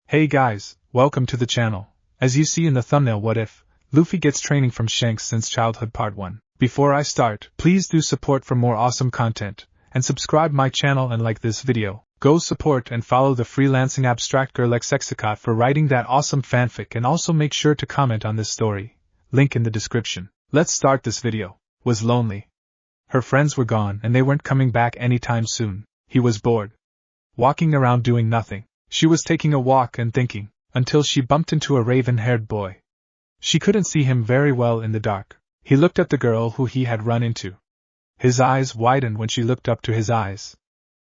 Hey guys, welcome to the channel. As you see in the thumbnail, what if Luffy gets training from Shanks since childhood part 1. Before I start, please do support for more awesome content, and subscribe my channel and like this video. Go support and follow the FreelancingAbstractGirlXxAkott for writing that awesome fanfic, and also make sure to comment on this story. Link in the description. Let's start this video. Was lonely. Her friends were gone and they weren't coming back anytime soon. He was bored. Walking around doing nothing. She was taking a walk and thinking, until she bumped into a raven-haired boy. She couldn't see him very well in the dark. He looked at the girl who he had run into. His eyes widened when she looked up to his eyes.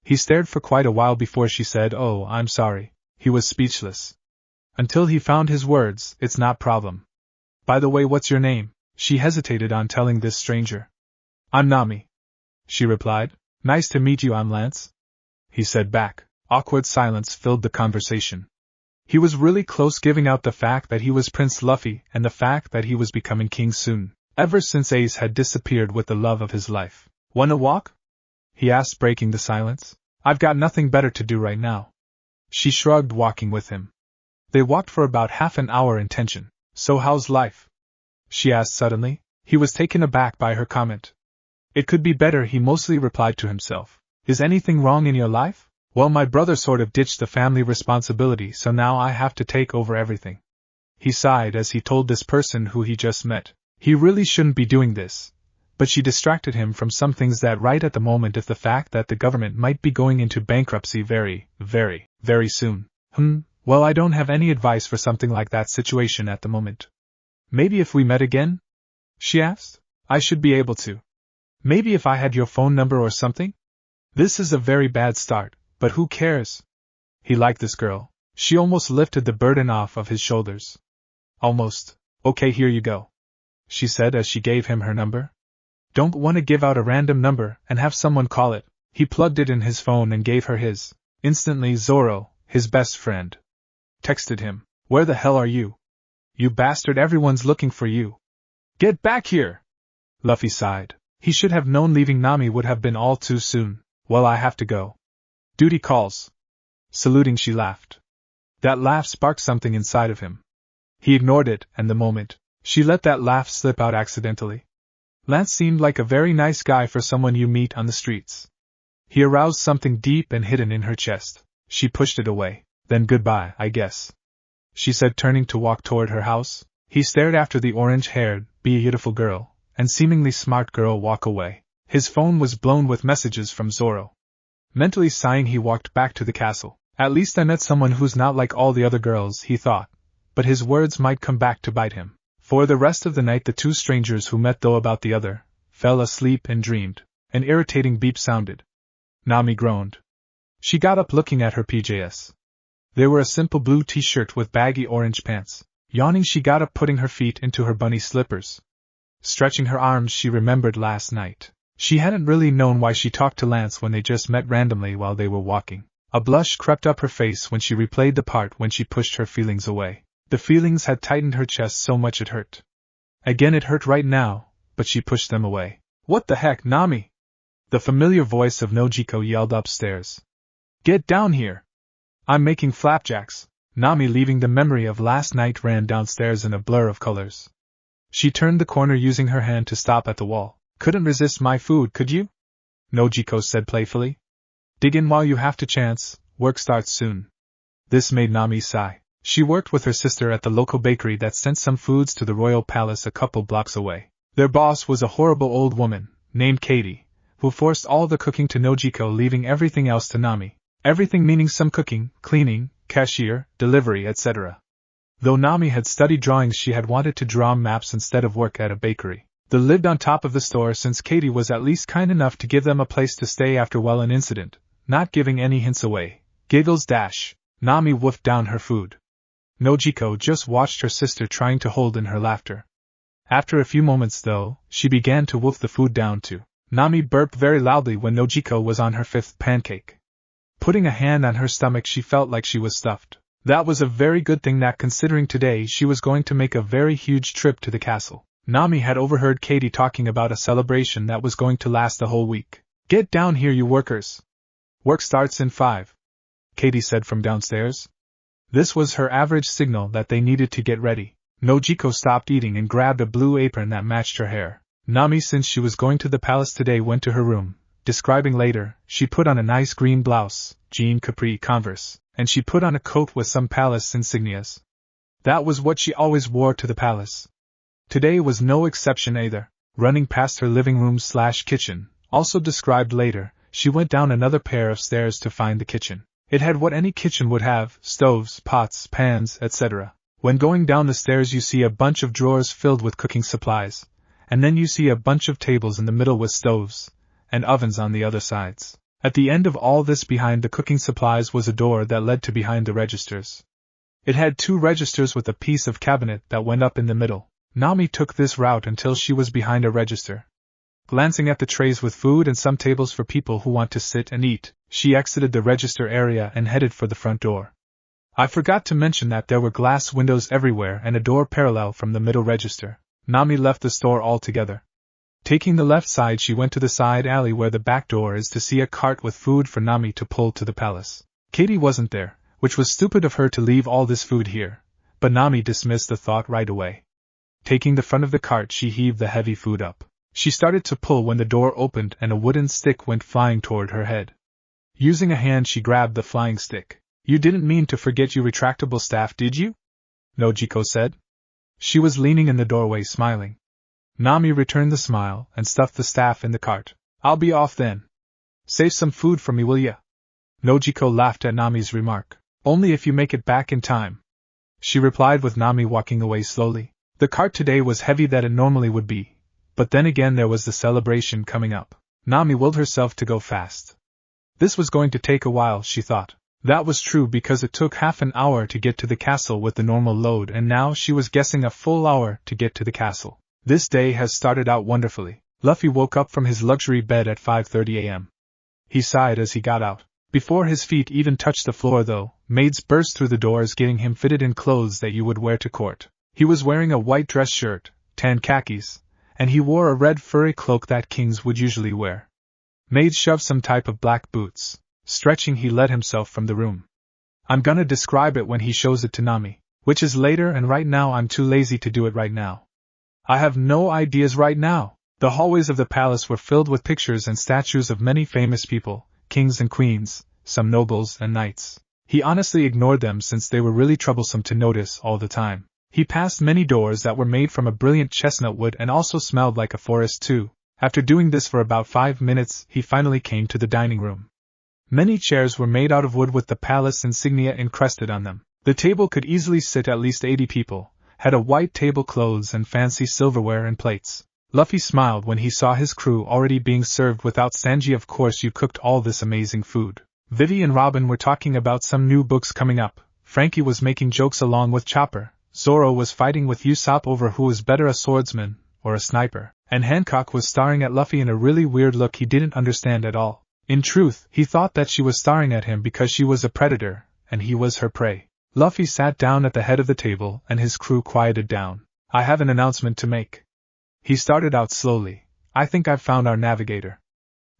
He stared for quite a while before she said, "Oh, I'm sorry." He was speechless. Until he found his words, "It's not problem. By the way, what's your name?" She hesitated on telling this stranger. "I'm Nami," she replied. "Nice to meet you, I'm Lance," he said back. Awkward silence filled the conversation. He was really close, giving out the fact that he was Prince Luffy and the fact that he was becoming king soon, ever since Ace had disappeared with the love of his life. "Wanna walk?" he asked, breaking the silence. "I've got nothing better to do right now." She shrugged, walking with him. They walked for about half an hour in tension. "So how's life?" she asked suddenly. He was taken aback by her comment. "It could be better," he mostly replied to himself. "Is anything wrong in your life?" "Well, my brother sort of ditched the family responsibility, so now I have to take over everything." He sighed as he told this person who he just met. He really shouldn't be doing this. But she distracted him from some things that right at the moment, if the fact that the government might be going into bankruptcy very, very soon. Well, I don't have any advice for something like that situation at the moment. "Maybe if we met again?" she asked. "I should be able to. Maybe if I had your phone number or something?" This is a very bad start. But who cares? He liked this girl. She almost lifted the burden off of his shoulders. Almost. "Okay, here you go," she said as she gave him her number. "Don't want to give out a random number and have someone call it." He plugged it in his phone and gave her his. Instantly Zoro, his best friend, texted him. "Where the hell are you? You bastard, everyone's looking for you. Get back here!" Luffy sighed. He should have known leaving Nami would have been all too soon. "Well, I have to go. Duty calls." Saluting, she laughed. That laugh sparked something inside of him. He ignored it, and the moment she let that laugh slip out accidentally. Lance seemed like a very nice guy for someone you meet on the streets. He aroused something deep and hidden in her chest. She pushed it away. "Then goodbye, I guess," she said, turning to walk toward her house. He stared after the orange-haired, beautiful girl, and seemingly smart girl walk away. His phone was blown with messages from Zoro. Mentally sighing, he walked back to the castle. "At least I met someone who's not like all the other girls," he thought. But his words might come back to bite him. For the rest of the night, the two strangers who met, though about the other, fell asleep and dreamed. An irritating beep sounded. Nami groaned. She got up, looking at her PJs. They were a simple blue t-shirt with baggy orange pants. Yawning, she got up, putting her feet into her bunny slippers. Stretching her arms, she remembered last night. She hadn't really known why she talked to Lance when they just met randomly while they were walking. A blush crept up her face when she replayed the part when she pushed her feelings away. The feelings had tightened her chest so much it hurt. Again, it hurt right now, but she pushed them away. "What the heck, Nami?" The familiar voice of Nojiko yelled upstairs. "Get down here! I'm making flapjacks." Nami, leaving the memory of last night, ran downstairs in a blur of colors. She turned the corner, using her hand to stop at the wall. "Couldn't resist my food, could you?" Nojiko said playfully. "Dig in while you have to chance, work starts soon." This made Nami sigh. She worked with her sister at the local bakery that sent some foods to the royal palace a couple blocks away. Their boss was a horrible old woman, named Katie, who forced all the cooking to Nojiko, leaving everything else to Nami. Everything meaning some cooking, cleaning, cashier, delivery, etc. Though Nami had studied drawings, she had wanted to draw maps instead of work at a bakery. They lived on top of the store, since Katie was at least kind enough to give them a place to stay after an incident, not giving any hints away. Giggles dash. Nami wolfed down her food. Nojiko just watched her sister trying to hold in her laughter. After a few moments, though, she began to wolf the food down too. Nami burped very loudly when Nojiko was on her 5th pancake. Putting a hand on her stomach, she felt like she was stuffed. That was a very good thing, that considering today she was going to make a very huge trip to the castle. Nami had overheard Katie talking about a celebration that was going to last a whole week. "Get down here, you workers. Work starts in 5. Katie said from downstairs. This was her average signal that they needed to get ready. Nojiko stopped eating and grabbed a blue apron that matched her hair. Nami, since she was going to the palace today, went to her room. Describing later, she put on a nice green blouse, jean capri Converse, and she put on a coat with some palace insignias. That was what she always wore to the palace. Today was no exception either. Running past her living room/kitchen, also described later, she went down another pair of stairs to find the kitchen. It had what any kitchen would have: stoves, pots, pans, etc. When going down the stairs you see a bunch of drawers filled with cooking supplies, and then you see a bunch of tables in the middle with stoves, and ovens on the other sides. At the end of all this, behind the cooking supplies, was a door that led to behind the registers. It had 2 registers with a piece of cabinet that went up in the middle. Nami took this route until she was behind a register. Glancing at the trays with food and some tables for people who want to sit and eat, she exited the register area and headed for the front door. I forgot to mention that there were glass windows everywhere and a door parallel from the middle register. Nami left the store altogether. Taking the left side, she went to the side alley where the back door is to see a cart with food for Nami to pull to the palace. Katie wasn't there, which was stupid of her to leave all this food here, but Nami dismissed the thought right away. Taking the front of the cart, she heaved the heavy food up. She started to pull when the door opened and a wooden stick went flying toward her head. Using a hand, she grabbed the flying stick. "You didn't mean to forget your retractable staff, did you?" Nojiko said. She was leaning in the doorway smiling. Nami returned the smile and stuffed the staff in the cart. "I'll be off then. Save some food for me, will ya?" Nojiko laughed at Nami's remark. "Only if you make it back in time," she replied, with Nami walking away slowly. The cart today was heavy that it normally would be, but then again there was the celebration coming up. Nami willed herself to go fast. This was going to take a while, she thought. That was true because it took half an hour to get to the castle with the normal load, and now she was guessing a full hour to get to the castle. This day has started out wonderfully. Luffy woke up from his luxury bed at 5:30 a.m. He sighed as he got out. Before his feet even touched the floor though, maids burst through the doors getting him fitted in clothes that you would wear to court. He was wearing a white dress shirt, tan khakis, and he wore a red furry cloak that kings would usually wear. Maids shoved some type of black boots. Stretching, he let himself from the room. "I'm gonna describe it when he shows it to Nami, which is later, and right now I'm too lazy to do it right now. I have no ideas right now." The hallways of the palace were filled with pictures and statues of many famous people, kings and queens, some nobles and knights. He honestly ignored them since they were really troublesome to notice all the time. He passed many doors that were made from a brilliant chestnut wood and also smelled like a forest too. After doing this for about 5 minutes, he finally came to the dining room. Many chairs were made out of wood with the palace insignia encrusted on them. The table could easily sit at least 80 people, had a white tablecloths and fancy silverware and plates. Luffy smiled when he saw his crew already being served without Sanji. "Of course you cooked all this amazing food." Vivi and Robin were talking about some new books coming up, Frankie was making jokes along with Chopper, Zoro was fighting with Usopp over who was better, a swordsman or a sniper, and Hancock was staring at Luffy in a really weird look he didn't understand at all. In truth, he thought that she was staring at him because she was a predator, and he was her prey. Luffy sat down at the head of the table and his crew quieted down. "I have an announcement to make." He started out slowly. "I think I've found our navigator."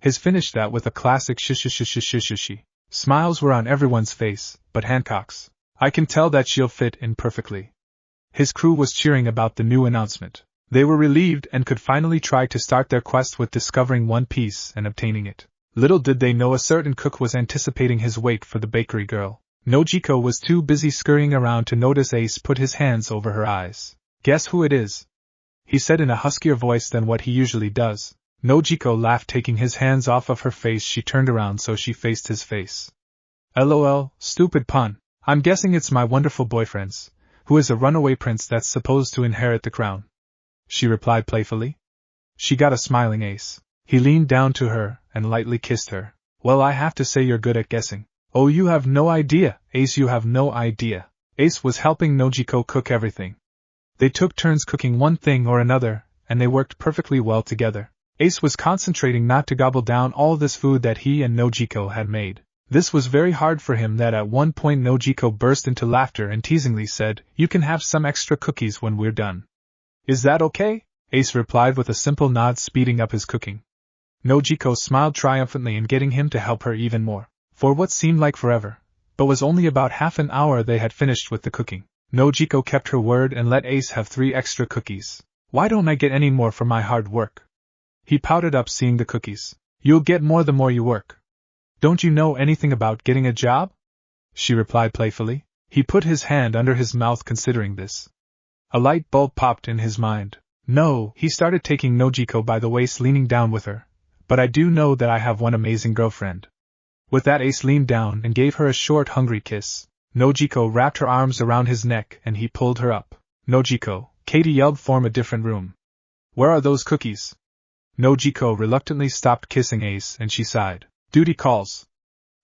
His finished that with a classic shish. Smiles were on everyone's face, but Hancock's. "I can tell that she'll fit in perfectly." His crew was cheering about the new announcement. They were relieved and could finally try to start their quest with discovering One Piece and obtaining it. Little did they know a certain cook was anticipating his wait for the bakery girl. Nojiko was too busy scurrying around to notice Ace put his hands over her eyes. "Guess who it is?" he said in a huskier voice than what he usually does. Nojiko laughed, taking his hands off of her face. She turned around so she faced his face. "LOL, stupid pun. I'm guessing it's my wonderful boyfriend's, who is a runaway prince that's supposed to inherit the crown," she replied playfully. She got a smiling Ace. He leaned down to her and lightly kissed her. "Well, I have to say you're good at guessing." "Oh, you have no idea, Ace, you have no idea." Ace was helping Nojiko cook everything. They took turns cooking one thing or another, and they worked perfectly well together. Ace was concentrating not to gobble down all this food that he and Nojiko had made. This was very hard for him that at one point Nojiko burst into laughter and teasingly said, "You can have some extra cookies when we're done." "Is that okay?" Ace replied with a simple nod, speeding up his cooking. Nojiko smiled triumphantly in getting him to help her even more. For what seemed like forever, but was only about half an hour they had finished with the cooking. Nojiko kept her word and let Ace have 3 extra cookies. Why don't I get any more for my hard work? He pouted up seeing the cookies. You'll get more the more you work. Don't you know anything about getting a job? She replied playfully. He put his hand under his mouth considering this. A light bulb popped in his mind. No, he started taking Nojiko by the waist, leaning down with her. But I do know that I have one amazing girlfriend. With that, Ace leaned down and gave her a short, hungry kiss. Nojiko wrapped her arms around his neck and he pulled her up. Nojiko, Katie yelled, form a different room. Where are those cookies? Nojiko reluctantly stopped kissing Ace and she sighed. Duty calls.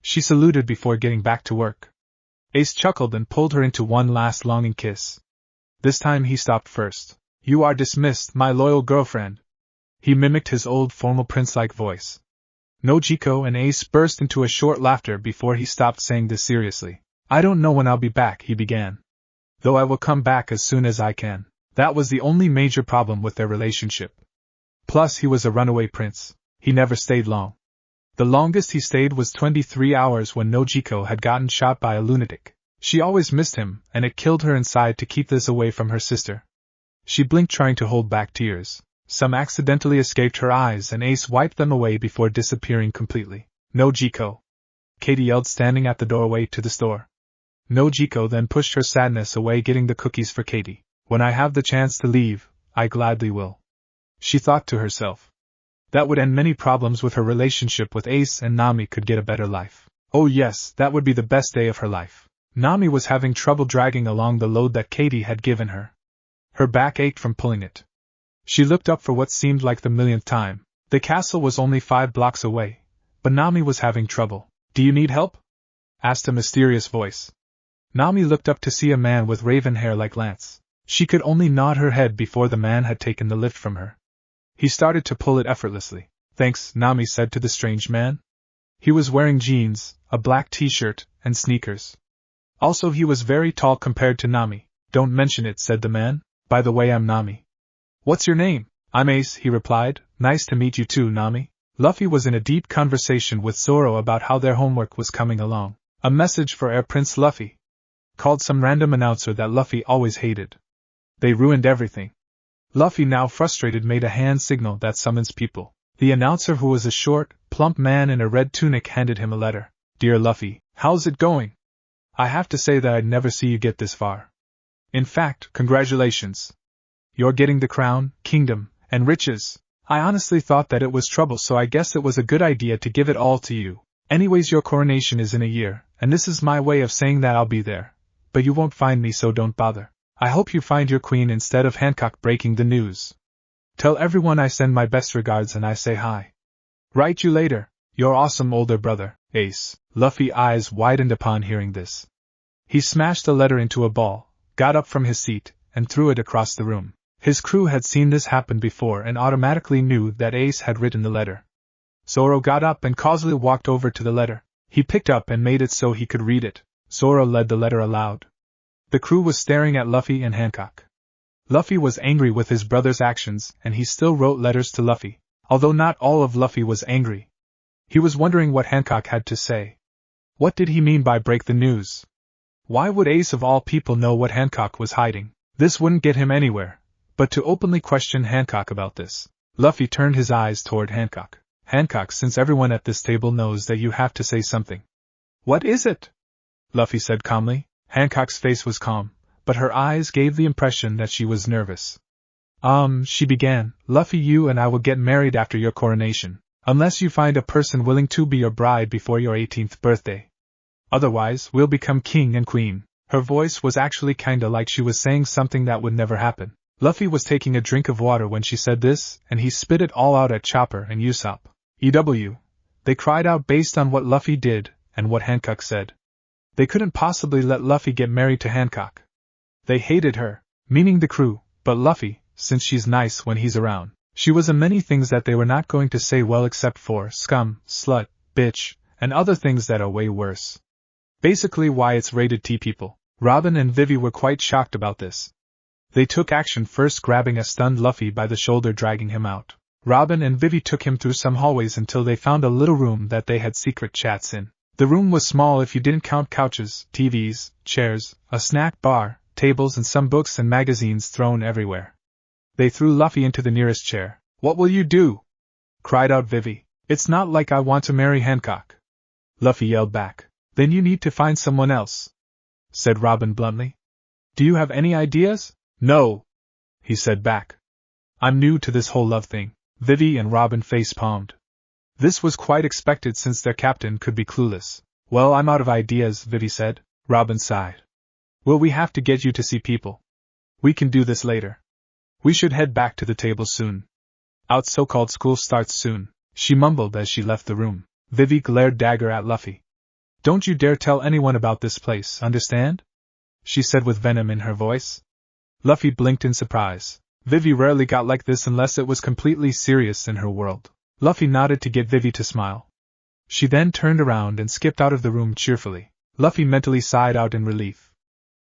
She saluted before getting back to work. Ace chuckled and pulled her into one last longing kiss. This time he stopped first. You are dismissed, my loyal girlfriend. He mimicked his old formal prince-like voice. Nojiko and Ace burst into a short laughter before he stopped, saying this seriously. I don't know when I'll be back, he began. Though I will come back as soon as I can. That was the only major problem with their relationship. Plus he was a runaway prince. He never stayed long. The longest he stayed was 23 hours when Nojiko had gotten shot by a lunatic. She always missed him, and it killed her inside to keep this away from her sister. She blinked, trying to hold back tears. Some accidentally escaped her eyes and Ace wiped them away before disappearing completely. Nojiko! Katie yelled, standing at the doorway to the store. Nojiko then pushed her sadness away, getting the cookies for Katie. When I have the chance to leave, I gladly will. She thought to herself. That would end many problems with her relationship with Ace, and Nami could get a better life. Oh yes, that would be the best day of her life. Nami was having trouble dragging along the load that Katie had given her. Her back ached from pulling it. She looked up for what seemed like the millionth time. The castle was only 5 blocks away, but Nami was having trouble. Do you need help? Asked a mysterious voice. Nami looked up to see a man with raven hair like Lance. She could only nod her head before the man had taken the lift from her. He started to pull it effortlessly. Thanks, Nami said to the strange man. He was wearing jeans, a black t-shirt, and sneakers. Also, he was very tall compared to Nami. Don't mention it, said the man. By the way, I'm Nami. What's your name? I'm Ace, he replied. Nice to meet you too, Nami. Luffy was in a deep conversation with Zoro about how their homework was coming along. A message for Air Prince Luffy. Called some random announcer that Luffy always hated. They ruined everything. Luffy, now frustrated, made a hand signal that summons people. The announcer, who was a short, plump man in a red tunic, handed him a letter. Dear Luffy, how's it going? I have to say that I'd never see you get this far. In fact, congratulations. You're getting the crown, kingdom, and riches. I honestly thought that it was trouble, so I guess it was a good idea to give it all to you. Anyways, your coronation is in a year, and this is my way of saying that I'll be there. But you won't find me, so don't bother. I hope you find your queen instead of Hancock breaking the news. Tell everyone I send my best regards and I say hi. Write you later, your awesome older brother, Ace. Luffy's eyes widened upon hearing this. He smashed the letter into a ball, got up from his seat, and threw it across the room. His crew had seen this happen before and automatically knew that Ace had written the letter. Zoro got up and causally walked over to the letter. He picked up and made it so he could read it. Zoro read the letter aloud. The crew was staring at Luffy and Hancock. Luffy was angry with his brother's actions, and he still wrote letters to Luffy, although not all of Luffy was angry. He was wondering what Hancock had to say. What did he mean by break the news? Why would Ace of all people know what Hancock was hiding? This wouldn't get him anywhere, but to openly question Hancock about this. Luffy turned his eyes toward Hancock. Hancock, since everyone at this table knows that you have to say something. What is it? Luffy said calmly. Hancock's face was calm, but her eyes gave the impression that she was nervous. She began, Luffy, you and I will get married after your coronation, unless you find a person willing to be your bride before your 18th birthday. Otherwise, we'll become king and queen. Her voice was actually kinda like she was saying something that would never happen. Luffy was taking a drink of water when she said this, and he spit it all out at Chopper and Usopp. EW. They cried out based on what Luffy did and what Hancock said. They couldn't possibly let Luffy get married to Hancock. They hated her, meaning the crew, but Luffy, since she's nice when he's around, she was a many things that they were not going to say well except for scum, slut, bitch, and other things that are way worse. Basically why it's rated T people. Robin and Vivi were quite shocked about this. They took action, first grabbing a stunned Luffy by the shoulder, dragging him out. Robin and Vivi took him through some hallways until they found a little room that they had secret chats in. The room was small if you didn't count couches, TVs, chairs, a snack bar, tables and some books and magazines thrown everywhere. They threw Luffy into the nearest chair. "What will you do?" cried out Vivi. "It's not like I want to marry Hancock." Luffy yelled back. "Then you need to find someone else," said Robin bluntly. "Do you have any ideas?" "No," he said back. "I'm new to this whole love thing." Vivi and Robin face-palmed. This was quite expected since their captain could be clueless. "Well, I'm out of ideas," Vivi said. Robin sighed. "Will we have to get you to see people?" "We can do this later. We should head back to the table soon. Our so-called school starts soon," she mumbled as she left the room. Vivi glared dagger at Luffy. "Don't you dare tell anyone about this place, understand?" she said with venom in her voice. Luffy blinked in surprise. Vivi rarely got like this unless it was completely serious in her world. Luffy nodded to get Vivi to smile. She then turned around and skipped out of the room cheerfully. Luffy mentally sighed out in relief.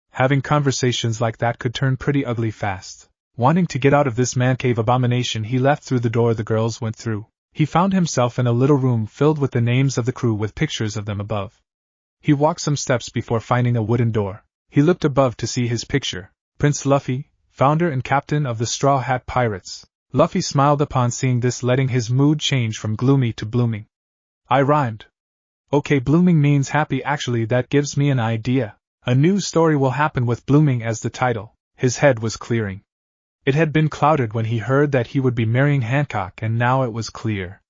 Having conversations like that could turn pretty ugly fast. Wanting to get out of this man-cave abomination, he left through the door the girls went through. He found himself in a little room filled with the names of the crew with pictures of them above. He walked some steps before finding a wooden door. He looked above to see his picture. Prince Luffy, founder and captain of the Straw Hat Pirates. Luffy smiled upon seeing this, letting his mood change from gloomy to blooming. I rhymed. Okay, blooming means happy. Actually, that gives me an idea. A new story will happen with blooming as the title. His head was clearing. It had been clouded when he heard that he would be marrying Hancock, and now it was clear.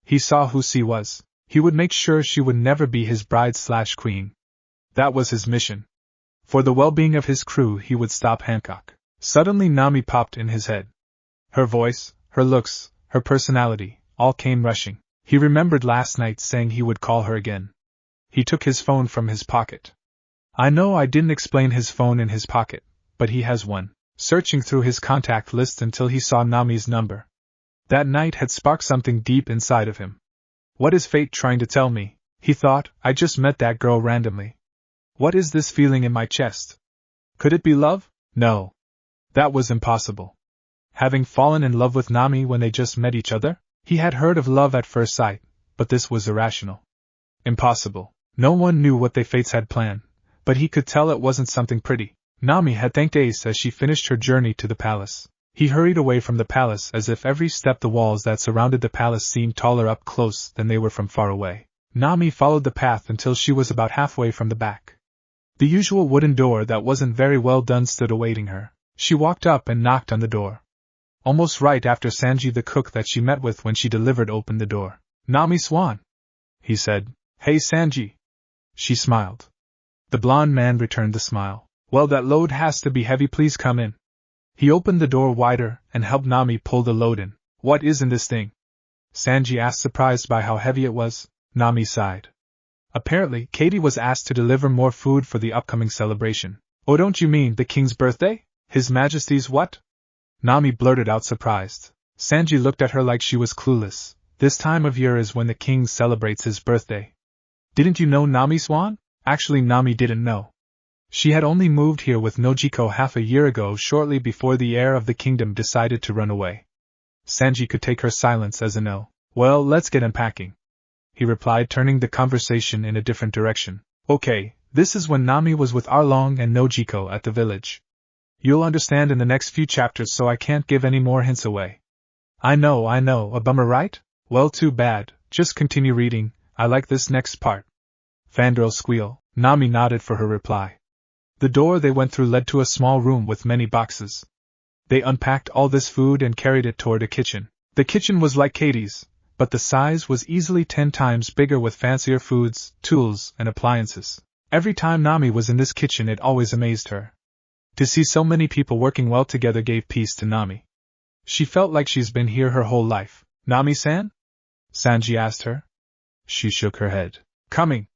He saw who she was. He would make sure she would never be his bride/queen. That was his mission. For the well-being of his crew, he would stop Hancock. Suddenly Nami popped in his head. Her voice, her looks, her personality, all came rushing. He remembered last night saying he would call her again. He took his phone from his pocket. I know I didn't explain his phone in his pocket, but he has one. Searching through his contact list until he saw Nami's number. That night had sparked something deep inside of him. What is fate trying to tell me? He thought. I just met that girl randomly. What is this feeling in my chest? Could it be love? No. That was impossible. Having fallen in love with Nami when they just met each other? He had heard of love at first sight, but this was irrational. Impossible. No one knew what they fates had planned, but he could tell it wasn't something pretty. Nami had thanked Ace as she finished her journey to the palace. He hurried away from the palace as if every step the walls that surrounded the palace seemed taller up close than they were from far away. Nami followed the path until she was about halfway from the back. The usual wooden door that wasn't very well done stood awaiting her. She walked up and knocked on the door. Almost right after Sanji, the cook that she met with when she delivered, opened the door. Nami Swan, he said. Hey Sanji. She smiled. The blonde man returned the smile. Well, that load has to be heavy, please come in. He opened the door wider and helped Nami pull the load in. What is in this thing? Sanji asked, surprised by how heavy it was. Nami sighed. Apparently, Katie was asked to deliver more food for the upcoming celebration. Oh, don't you mean the king's birthday? His Majesty's what? Nami blurted out, surprised. Sanji looked at her like she was clueless. This time of year is when the king celebrates his birthday. Didn't you know, Nami Swan? Actually, Nami didn't know. She had only moved here with Nojiko half a year ago, shortly before the heir of the kingdom decided to run away. Sanji could take her silence as a no. Well, let's get unpacking, he replied, turning the conversation in a different direction. Okay, this is when Nami was with Arlong and Nojiko at the village. You'll understand in the next few chapters, so I can't give any more hints away. I know, a bummer, right? Well, too bad, just continue reading, I like this next part. Fangirl squeal. Nami nodded for her reply. The door they went through led to a small room with many boxes. They unpacked all this food and carried it toward a kitchen. The kitchen was like Katie's, but the size was easily 10 times bigger with fancier foods, tools, and appliances. Every time Nami was in this kitchen, it always amazed her. To see so many people working well together gave peace to Nami. She felt like she's been here her whole life. Nami-san? Sanji asked her. She shook her head. Coming.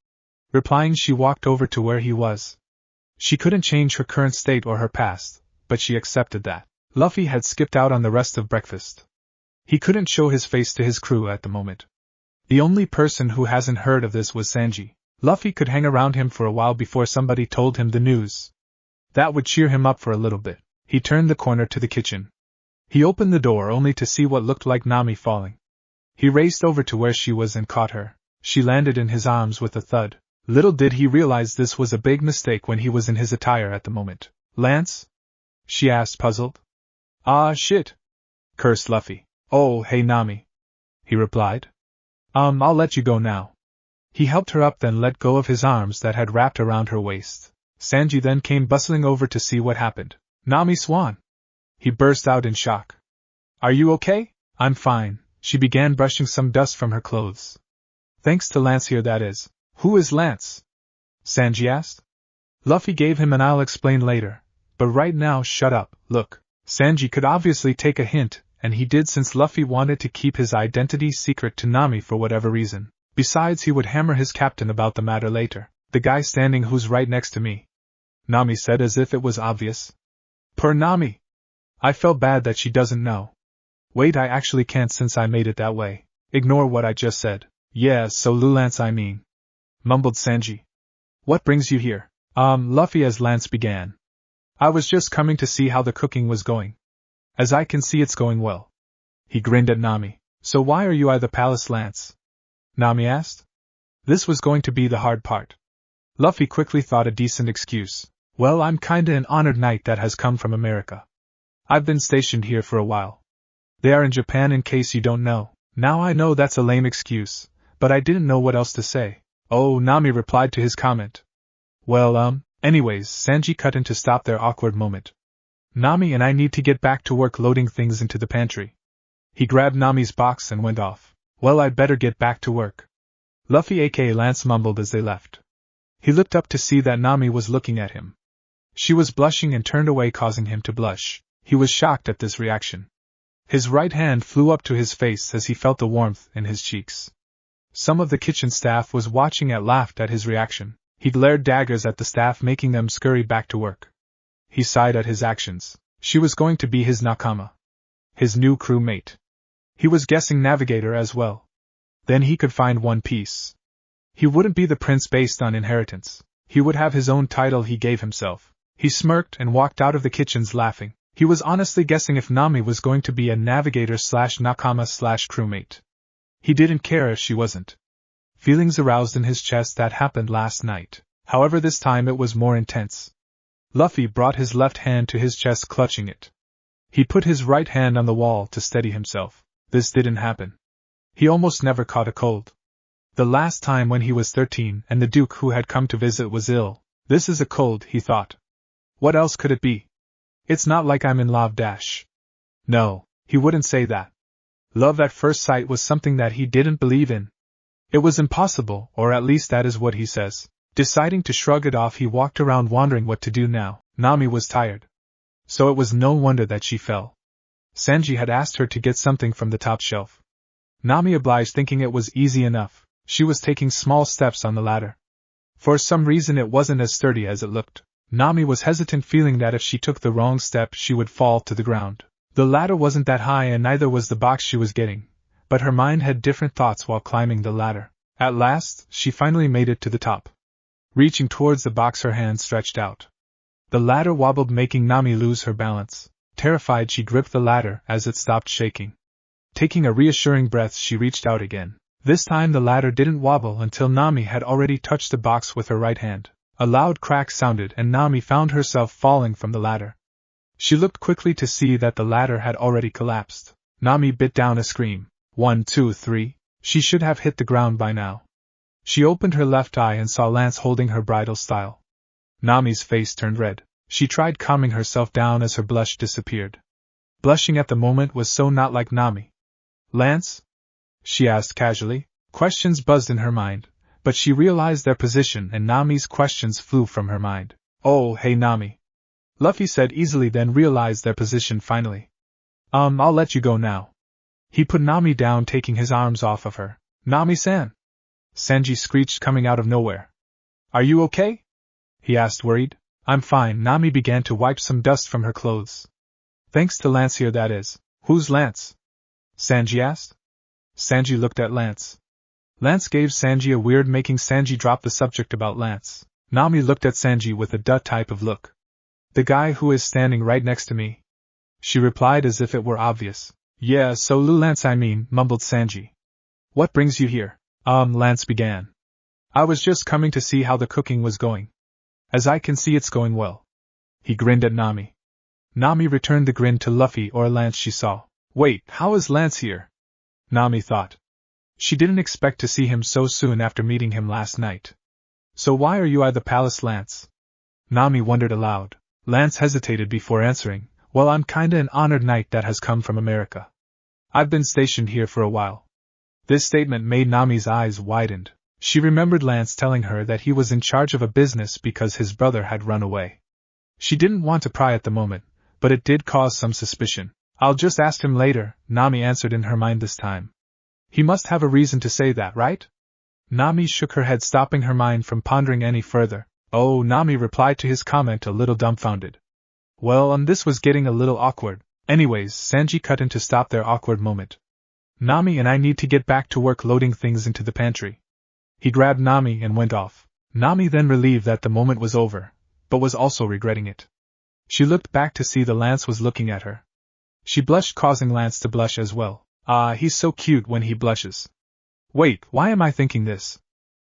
Replying, she walked over to where he was. She couldn't change her current state or her past, but she accepted that. Luffy had skipped out on the rest of breakfast. He couldn't show his face to his crew at the moment. The only person who hasn't heard of this was Sanji. Luffy could hang around him for a while before somebody told him the news. That would cheer him up for a little bit. He turned the corner to the kitchen. He opened the door only to see what looked like Nami falling. He raced over to where she was and caught her. She landed in his arms with a thud. Little did he realize this was a big mistake when he was in his attire at the moment. Lance? She asked, puzzled. Ah, shit! Cursed Luffy. Oh, hey Nami. He replied. I'll let you go now. He helped her up, then let go of his arms that had wrapped around her waist. Sanji then came bustling over to see what happened. Nami Swan! He burst out in shock. Are you okay? I'm fine. She began brushing some dust from her clothes. Thanks to Lance here, that is. Who is Lance? Sanji asked. Luffy gave him an I'll explain later. But right now shut up, look. Sanji could obviously take a hint, and he did, since Luffy wanted to keep his identity secret to Nami for whatever reason. Besides, he would hammer his captain about the matter later. The guy standing who's right next to me. Nami said as if it was obvious. Poor Nami. I felt bad that she doesn't know. Wait, I actually can't since I made it that way. Ignore what I just said. Yeah, so Lance I mean. Mumbled Sanji. What brings you here? Luffy, as Lance began. I was just coming to see how the cooking was going. As I can see, it's going well. He grinned at Nami. So why are you at the palace, Lance? Nami asked. This was going to be the hard part. Luffy quickly thought a decent excuse. Well, I'm kinda an honored knight that has come from America. I've been stationed here for a while. They are in Japan, in case you don't know. Now I know that's a lame excuse, but I didn't know what else to say. Oh, Nami replied to his comment. Well, anyways, Sanji cut in to stop their awkward moment. Nami and I need to get back to work loading things into the pantry. He grabbed Nami's box and went off. Well, I'd better get back to work. Luffy aka Lance mumbled as they left. He looked up to see that Nami was looking at him. She was blushing and turned away, causing him to blush. He was shocked at this reaction. His right hand flew up to his face as he felt the warmth in his cheeks. Some of the kitchen staff was watching and laughed at his reaction. He glared daggers at the staff, making them scurry back to work. He sighed at his actions. She was going to be his nakama. His new crewmate. He was guessing navigator as well. Then he could find One Piece. He wouldn't be the prince based on inheritance. He would have his own title he gave himself. He smirked and walked out of the kitchens laughing. He was honestly guessing if Nami was going to be a navigator/nakama/crewmate. He didn't care if she wasn't. Feelings aroused in his chest that happened last night. However, this time it was more intense. Luffy brought his left hand to his chest, clutching it. He put his right hand on the wall to steady himself. This didn't happen. He almost never caught a cold. The last time when he was 13 and the Duke who had come to visit was ill. This is a cold, he thought. What else could it be? It's not like I'm in love dash. No, he wouldn't say that. Love at first sight was something that he didn't believe in. It was impossible, or at least that is what he says. Deciding to shrug it off, he walked around wondering what to do now. Nami was tired. So it was no wonder that she fell. Sanji had asked her to get something from the top shelf. Nami obliged, thinking it was easy enough. She was taking small steps on the ladder. For some reason it wasn't as sturdy as it looked. Nami was hesitant, feeling that if she took the wrong step she would fall to the ground. The ladder wasn't that high and neither was the box she was getting, but her mind had different thoughts while climbing the ladder. At last, she finally made it to the top. Reaching towards the box, her hand stretched out. The ladder wobbled, making Nami lose her balance. Terrified, she gripped the ladder as it stopped shaking. Taking a reassuring breath, she reached out again. This time the ladder didn't wobble until Nami had already touched the box with her right hand. A loud crack sounded and Nami found herself falling from the ladder. She looked quickly to see that the ladder had already collapsed. Nami bit down a scream. 1, 2, 3. She should have hit the ground by now. She opened her left eye and saw Lance holding her bridal style. Nami's face turned red. She tried calming herself down as her blush disappeared. Blushing at the moment was so not like Nami. Lance? She asked casually. Questions buzzed in her mind, but she realized their position and Nami's questions flew from her mind. Oh, hey Nami. Luffy said easily, then realized their position finally. I'll let you go now. He put Nami down, taking his arms off of her. Nami-san! Sanji screeched, coming out of nowhere. Are you okay? He asked, worried. I'm fine. Nami began to wipe some dust from her clothes. Thanks to Lance here, that is. Who's Lance? Sanji asked. Sanji looked at Lance. Lance gave Sanji a weird, making Sanji drop the subject about Lance. Nami looked at Sanji with a duh type of look. The guy who is standing right next to me. She replied as if it were obvious. Yeah, so Lance I mean, mumbled Sanji. What brings you here? Lance began. I was just coming to see how the cooking was going. As I can see, it's going well. He grinned at Nami. Nami returned the grin to Luffy or Lance she saw. Wait, how is Lance here? Nami thought. She didn't expect to see him so soon after meeting him last night. So why are you at the palace, Lance? Nami wondered aloud. Lance hesitated before answering. Well, I'm kinda an honored knight that has come from America. I've been stationed here for a while. This statement made Nami's eyes widened. She remembered Lance telling her that he was in charge of a business because his brother had run away. She didn't want to pry at the moment, but it did cause some suspicion. I'll just ask him later, Nami answered in her mind this time. He must have a reason to say that, right? Nami shook her head, stopping her mind from pondering any further. Oh, Nami replied to his comment a little dumbfounded. Well, this was getting a little awkward. Anyways, Sanji cut in to stop their awkward moment. Nami and I need to get back to work loading things into the pantry. He grabbed Nami and went off. Nami then relieved that the moment was over, but was also regretting it. She looked back to see that Lance was looking at her. She blushed, causing Lance to blush as well. He's so cute when he blushes. Wait, why am I thinking this?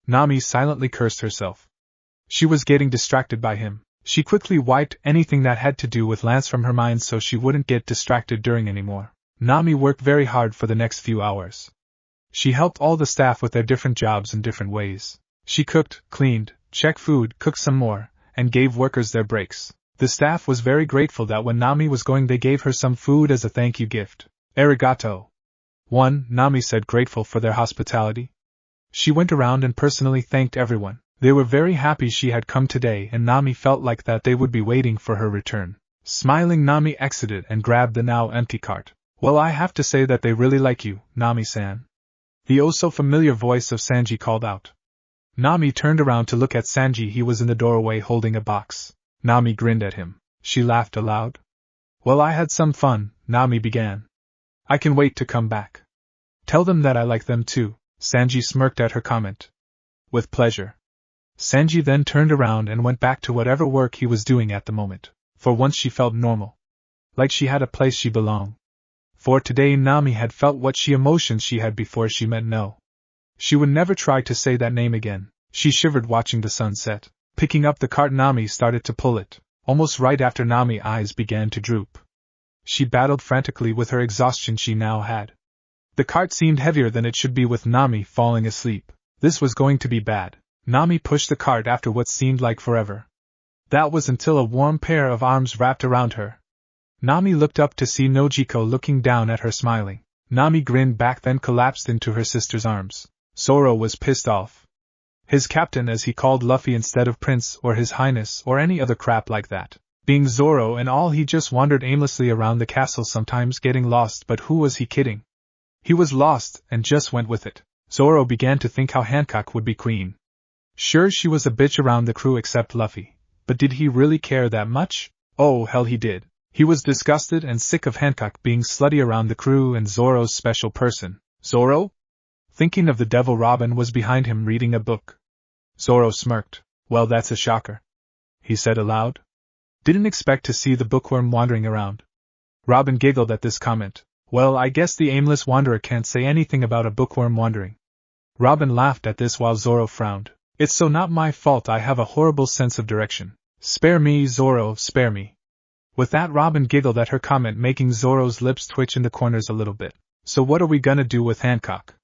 Nami silently cursed herself. She was getting distracted by him. She quickly wiped anything that had to do with Lance from her mind so she wouldn't get distracted during anymore. Nami worked very hard for the next few hours. She helped all the staff with their different jobs in different ways. She cooked, cleaned, checked food, cooked some more, and gave workers their breaks. The staff was very grateful that when Nami was going they gave her some food as a thank you gift. Arigato. Nami said, grateful for their hospitality. She went around and personally thanked everyone. They were very happy she had come today, and Nami felt like that they would be waiting for her return. Smiling, Nami exited and grabbed the now empty cart. Well, I have to say that they really like you, Nami-san. The oh-so-familiar voice of Sanji called out. Nami turned around to look at Sanji. He was in the doorway holding a box. Nami grinned at him. She laughed aloud. Well, I had some fun, Nami began. I can wait to come back. Tell them that I like them too, Sanji smirked at her comment. With pleasure. Sanji then turned around and went back to whatever work he was doing at the moment. For once she felt normal. Like she had a place she belonged. For today Nami had felt what emotions she had before she met No. She would never try to say that name again. She shivered watching the sun set. Picking up the cart, Nami started to pull it. Almost right after Nami's eyes began to droop. She battled frantically with her exhaustion she now had. The cart seemed heavier than it should be with Nami falling asleep. This was going to be bad. Nami pushed the cart after what seemed like forever. That was until a warm pair of arms wrapped around her. Nami looked up to see Nojiko looking down at her smiling. Nami grinned back, then collapsed into her sister's arms. Zoro was pissed off. His captain, as he called Luffy instead of Prince or His Highness or any other crap like that. Being Zoro and all, he just wandered aimlessly around the castle, sometimes getting lost, but who was he kidding? He was lost and just went with it. Zoro began to think how Hancock would be queen. Sure, she was a bitch around the crew except Luffy, but did he really care that much? Oh hell, he did. He was disgusted and sick of Hancock being slutty around the crew and Zoro's special person. Zoro? Thinking of the devil, Robin was behind him reading a book. Zoro smirked. Well, that's a shocker, he said aloud. Didn't expect to see the bookworm wandering around. Robin giggled at this comment. Well, I guess the aimless wanderer can't say anything about a bookworm wandering. Robin laughed at this while Zoro frowned. It's so not my fault, I have a horrible sense of direction. Spare me, Zoro, spare me. With that, Robin giggled at her comment, making Zoro's lips twitch in the corners a little bit. So what are we gonna do with Hancock?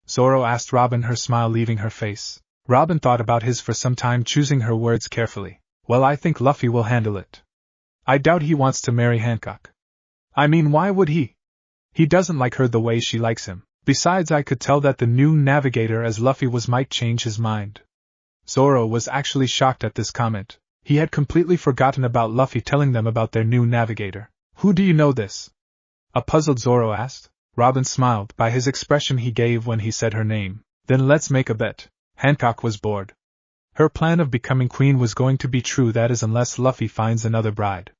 Zoro asked Robin, her smile leaving her face. Robin thought about his for some time, choosing her words carefully. Well, I think Luffy will handle it. I doubt he wants to marry Hancock. I mean, why would he? He doesn't like her the way she likes him. Besides, I could tell that the new navigator as Luffy was might change his mind. Zoro was actually shocked at this comment. He had completely forgotten about Luffy telling them about their new navigator. Who do you know this? A puzzled Zoro asked. Robin smiled by his expression he gave when he said her name. Then let's make a bet. Hancock was bored. Her plan of becoming queen was going to be true, that is, unless Luffy finds another bride.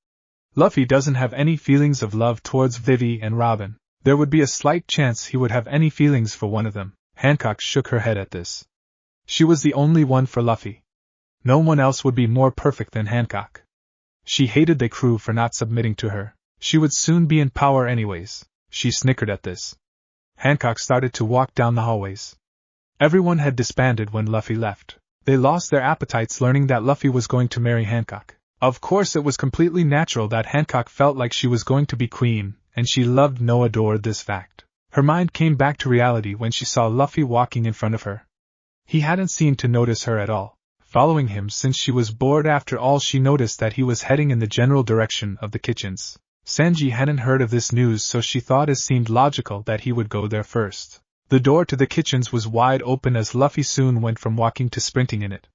Luffy doesn't have any feelings of love towards Vivi and Robin. There would be a slight chance he would have any feelings for one of them. Hancock shook her head at this. She was the only one for Luffy. No one else would be more perfect than Hancock. She hated the crew for not submitting to her. She would soon be in power anyways. She snickered at this. Hancock started to walk down the hallways. Everyone had disbanded when Luffy left. They lost their appetites learning that Luffy was going to marry Hancock. Of course it was completely natural that Hancock felt like she was going to be queen, and she loved no adored this fact. Her mind came back to reality when she saw Luffy walking in front of her. He hadn't seemed to notice her at all, following him since she was bored. After all, she noticed that he was heading in the general direction of the kitchens. Sanji hadn't heard of this news, so she thought it seemed logical that he would go there first. The door to the kitchens was wide open as Luffy soon went from walking to sprinting in it.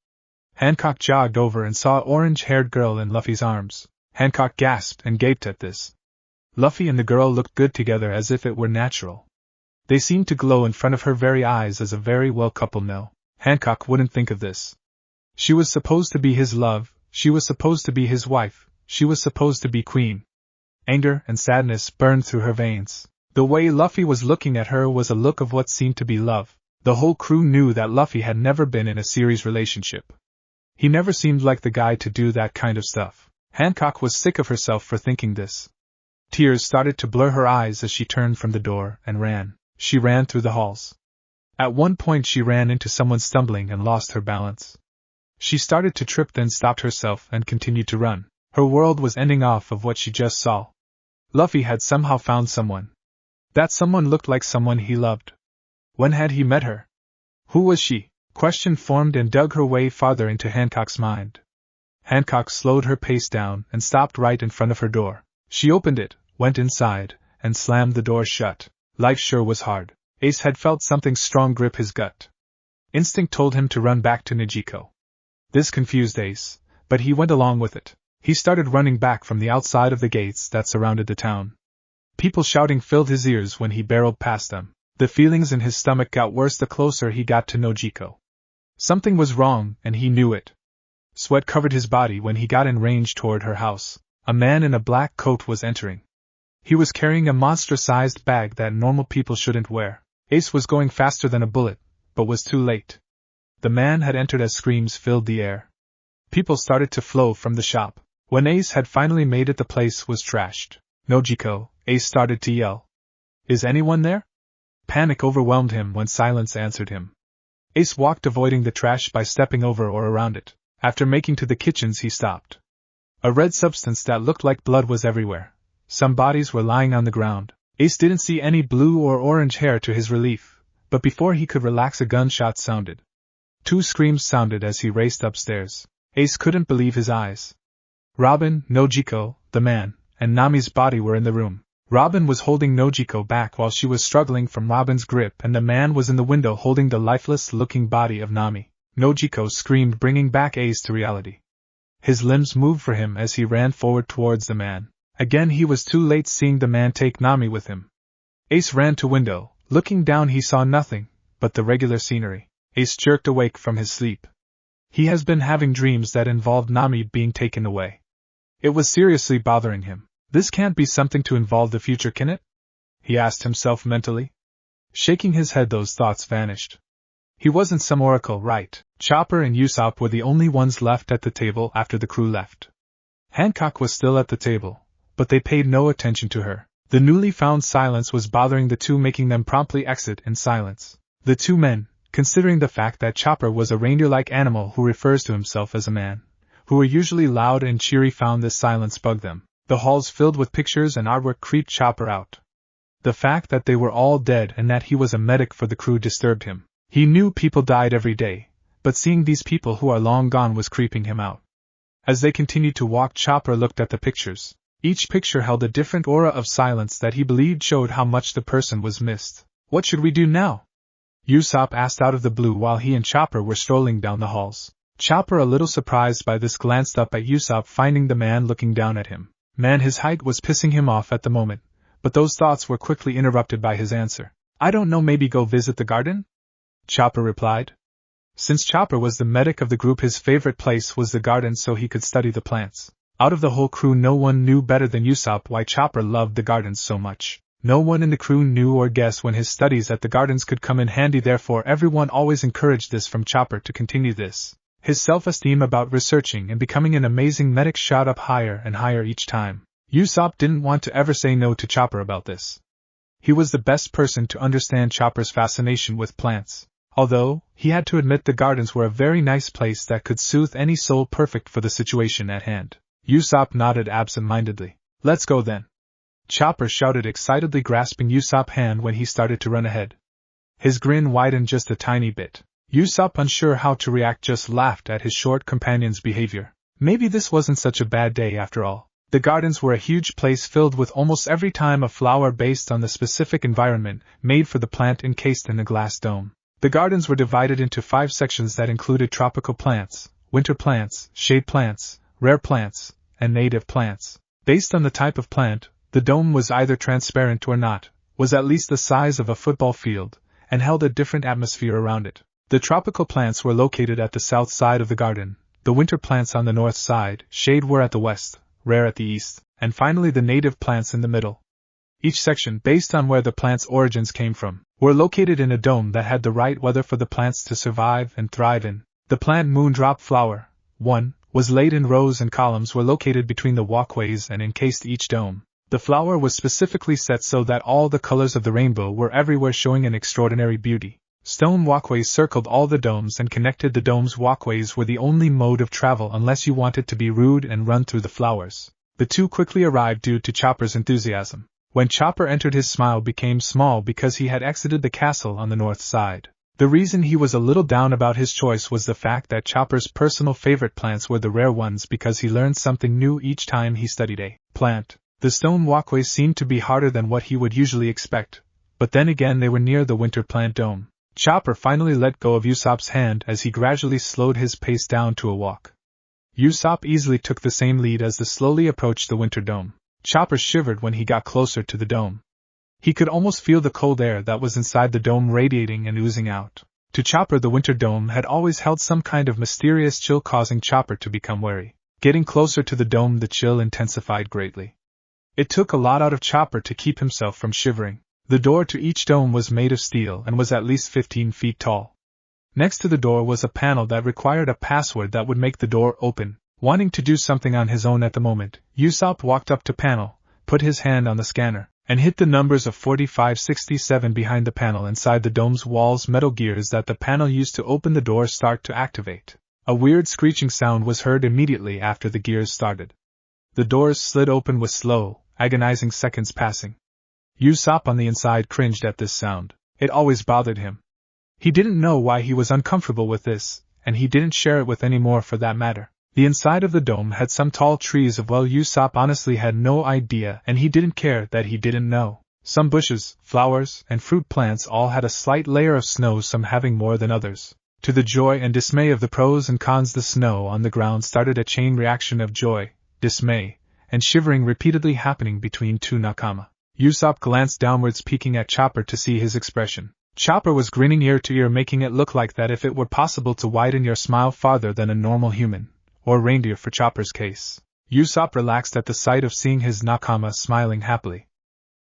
Hancock jogged over and saw an orange-haired girl in Luffy's arms. Hancock gasped and gaped at this. Luffy and the girl looked good together as if it were natural. They seemed to glow in front of her very eyes as a very well couple. No, Hancock wouldn't think of this. She was supposed to be his love, she was supposed to be his wife, she was supposed to be queen. Anger and sadness burned through her veins. The way Luffy was looking at her was a look of what seemed to be love. The whole crew knew that Luffy had never been in a serious relationship. He never seemed like the guy to do that kind of stuff. Hancock was sick of herself for thinking this. Tears started to blur her eyes as she turned from the door and ran. She ran through the halls. At one point she ran into someone stumbling and lost her balance. She started to trip, then stopped herself and continued to run. Her world was ending off of what she just saw. Luffy had somehow found someone. That someone looked like someone he loved. When had he met her? Who was she? Question formed and dug her way farther into Hancock's mind. Hancock slowed her pace down and stopped right in front of her door. She opened it, went inside, and slammed the door shut. Life sure was hard. Ace had felt something strong grip his gut. Instinct told him to run back to Nojiko. This confused Ace, but he went along with it. He started running back from the outside of the gates that surrounded the town. People shouting filled his ears when he barreled past them. The feelings in his stomach got worse the closer he got to Nojiko. Something was wrong, and he knew it. Sweat covered his body when he got in range toward her house. A man in a black coat was entering. He was carrying a monster-sized bag that normal people shouldn't wear. Ace was going faster than a bullet, but was too late. The man had entered as screams filled the air. People started to flow from the shop. When Ace had finally made it, the place was trashed. Nojiko, Ace started to yell. Is anyone there? Panic overwhelmed him when silence answered him. Ace walked, avoiding the trash by stepping over or around it. After making to the kitchens, he stopped. A red substance that looked like blood was everywhere. Some bodies were lying on the ground. Ace didn't see any blue or orange hair to his relief, but before he could relax, a gunshot sounded. 2 screams sounded as he raced upstairs. Ace couldn't believe his eyes. Robin, Nojiko, the man, and Nami's body were in the room. Robin was holding Nojiko back while she was struggling from Robin's grip, and the man was in the window holding the lifeless-looking body of Nami. Nojiko screamed, bringing back Ace to reality. His limbs moved for him as he ran forward towards the man. Again he was too late, seeing the man take Nami with him. Ace ran to window. Looking down, he saw nothing but the regular scenery. Ace jerked awake from his sleep. He has been having dreams that involved Nami being taken away. It was seriously bothering him. This can't be something to involve the future, can it? He asked himself mentally. Shaking his head, those thoughts vanished. He wasn't some oracle, right? Chopper and Usopp were the only ones left at the table after the crew left. Hancock was still at the table, but they paid no attention to her. The newly found silence was bothering the two, making them promptly exit in silence. The two men, considering the fact that Chopper was a reindeer-like animal who refers to himself as a man, who were usually loud and cheery, found this silence bug them. The halls filled with pictures and artwork creeped Chopper out. The fact that they were all dead and that he was a medic for the crew disturbed him. He knew people died every day, but seeing these people who are long gone was creeping him out. As they continued to walk, Chopper looked at the pictures. Each picture held a different aura of silence that he believed showed how much the person was missed. What should we do now? Usopp asked out of the blue while he and Chopper were strolling down the halls. Chopper, a little surprised by this, glanced up at Usopp, finding the man looking down at him. Man, his height was pissing him off at the moment, but those thoughts were quickly interrupted by his answer. I don't know, maybe go visit the garden? Chopper replied. Since Chopper was the medic of the group, his favorite place was the garden so he could study the plants. Out of the whole crew, no one knew better than Usopp why Chopper loved the gardens so much. No one in the crew knew or guessed when his studies at the gardens could come in handy, therefore everyone always encouraged this from Chopper to continue this. His self-esteem about researching and becoming an amazing medic shot up higher and higher each time. Usopp didn't want to ever say no to Chopper about this. He was the best person to understand Chopper's fascination with plants. Although, he had to admit the gardens were a very nice place that could soothe any soul, perfect for the situation at hand. Usopp nodded absent-mindedly. Let's go then. Chopper shouted excitedly, grasping Usopp's hand when he started to run ahead. His grin widened just a tiny bit. Usopp, unsure how to react, just laughed at his short companion's behavior. Maybe this wasn't such a bad day after all. The gardens were a huge place filled with almost every type of flower based on the specific environment, made for the plant encased in a glass dome. The gardens were divided into 5 sections that included tropical plants, winter plants, shade plants, rare plants, and native plants. Based on the type of plant, the dome was either transparent or not, was at least the size of a football field, and held a different atmosphere around it. The tropical plants were located at the south side of the garden, the winter plants on the north side, shade were at the west, rare at the east, and finally the native plants in the middle. Each section, based on where the plant's origins came from, were located in a dome that had the right weather for the plants to survive and thrive in. The plant moondrop flower, 1, was laid in rows and columns were located between the walkways and encased each dome. The flower was specifically set so that all the colors of the rainbow were everywhere, showing an extraordinary beauty. Stone walkways circled all the domes and connected the domes. Walkways were the only mode of travel unless you wanted to be rude and run through the flowers. The two quickly arrived due to Chopper's enthusiasm. When Chopper entered, his smile became small because he had exited the castle on the north side. The reason he was a little down about his choice was the fact that Chopper's personal favorite plants were the rare ones, because he learned something new each time he studied a plant. The stone walkways seemed to be harder than what he would usually expect, but then again they were near the winter plant dome. Chopper finally let go of Usopp's hand as he gradually slowed his pace down to a walk. Usopp easily took the same lead as they slowly approached the winter dome. Chopper shivered when he got closer to the dome. He could almost feel the cold air that was inside the dome radiating and oozing out. To Chopper, the winter dome had always held some kind of mysterious chill, causing Chopper to become wary. Getting closer to the dome, the chill intensified greatly. It took a lot out of Chopper to keep himself from shivering. The door to each dome was made of steel and was at least 15 feet tall. Next to the door was a panel that required a password that would make the door open. Wanting to do something on his own at the moment, Usopp walked up to panel, put his hand on the scanner, and hit the numbers of 4567 behind the panel. Inside the dome's walls, metal gears that the panel used to open the door start to activate. A weird screeching sound was heard immediately after the gears started. The doors slid open with slow, agonizing seconds passing. Usopp on the inside cringed at this sound. It always bothered him. He didn't know why he was uncomfortable with this, and he didn't share it with any more for that matter. The inside of the dome had some tall trees of Usopp honestly had no idea, and he didn't care that he didn't know. Some bushes, flowers, and fruit plants all had a slight layer of snow, some having more than others. To the joy and dismay of the pros and cons, the snow on the ground started a chain reaction of joy, dismay, and shivering repeatedly happening between two nakama. Usopp glanced downwards, peeking at Chopper to see his expression. Chopper was grinning ear to ear, making it look like that if it were possible to widen your smile farther than a normal human, or reindeer for Chopper's case. Usopp relaxed at the sight of seeing his nakama smiling happily.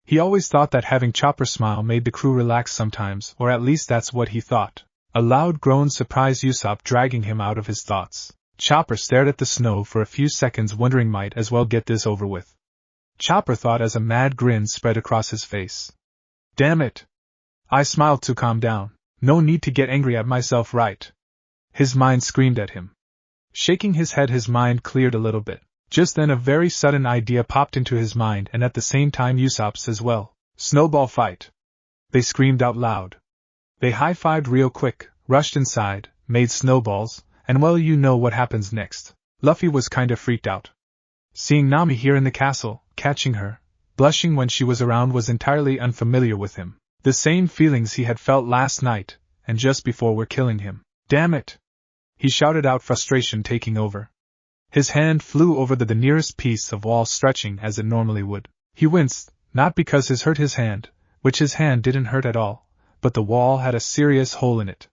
He always thought that having Chopper smile made the crew relax sometimes, or at least that's what he thought. A loud groan surprised Usopp, dragging him out of his thoughts. Chopper stared at the snow for a few seconds, wondering might as well get this over with. Chopper thought as a mad grin spread across his face. Damn it! I smiled to calm down. No need to get angry at myself, right? His mind screamed at him. Shaking his head, his mind cleared a little bit. Just then a very sudden idea popped into his mind, and at the same time Usopp's as well. Snowball fight! They screamed out loud. They high-fived real quick, rushed inside, made snowballs, and well, you know what happens next. Luffy was kinda freaked out. Seeing Nami here in the castle, catching her, blushing when she was around was entirely unfamiliar with him. The same feelings he had felt last night, and just before were killing him. Damn it! He shouted out, frustration taking over. His hand flew over the nearest piece of wall, stretching as it normally would. He winced, not because his hurt his hand, which his hand didn't hurt at all, but the wall had a serious hole in it.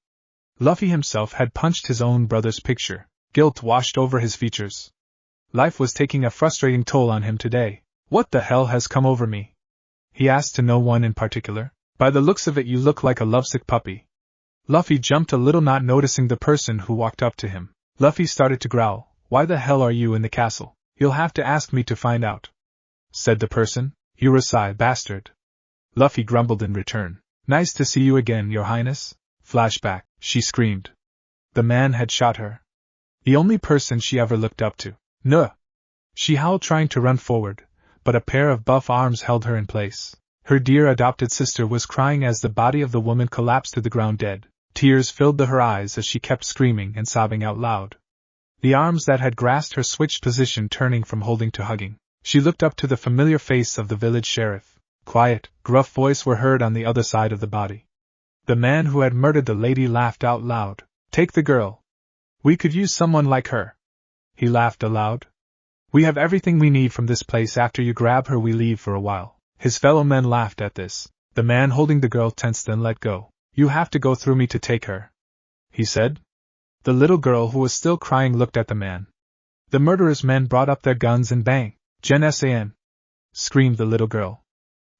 Luffy himself had punched his own brother's picture. Guilt washed over his features. Life was taking a frustrating toll on him today. What the hell has come over me? He asked to no one in particular. By the looks of it, you look like a lovesick puppy. Luffy jumped a little, not noticing the person who walked up to him. Luffy started to growl. Why the hell are you in the castle? You'll have to ask me to find out, said the person. Urusai bastard. Luffy grumbled in return. Nice to see you again, your highness. Flashback, she screamed. The man had shot her. The only person she ever looked up to. No! She howled, trying to run forward, but a pair of buff arms held her in place. Her dear adopted sister was crying as the body of the woman collapsed to the ground dead. Tears filled her eyes as she kept screaming and sobbing out loud. The arms that had grasped her switched position, turning from holding to hugging. She looked up to the familiar face of the village sheriff. Quiet, gruff voice were heard on the other side of the body. The man who had murdered the lady laughed out loud. Take the girl. We could use someone like her. He laughed aloud. We have everything we need from this place. After you grab her, we leave for a while. His fellow men laughed at this. The man holding the girl tensed and let go. You have to go through me to take her, he said. The little girl, who was still crying, looked at the man. The murderer's men brought up their guns and bang. Jen San! Screamed the little girl.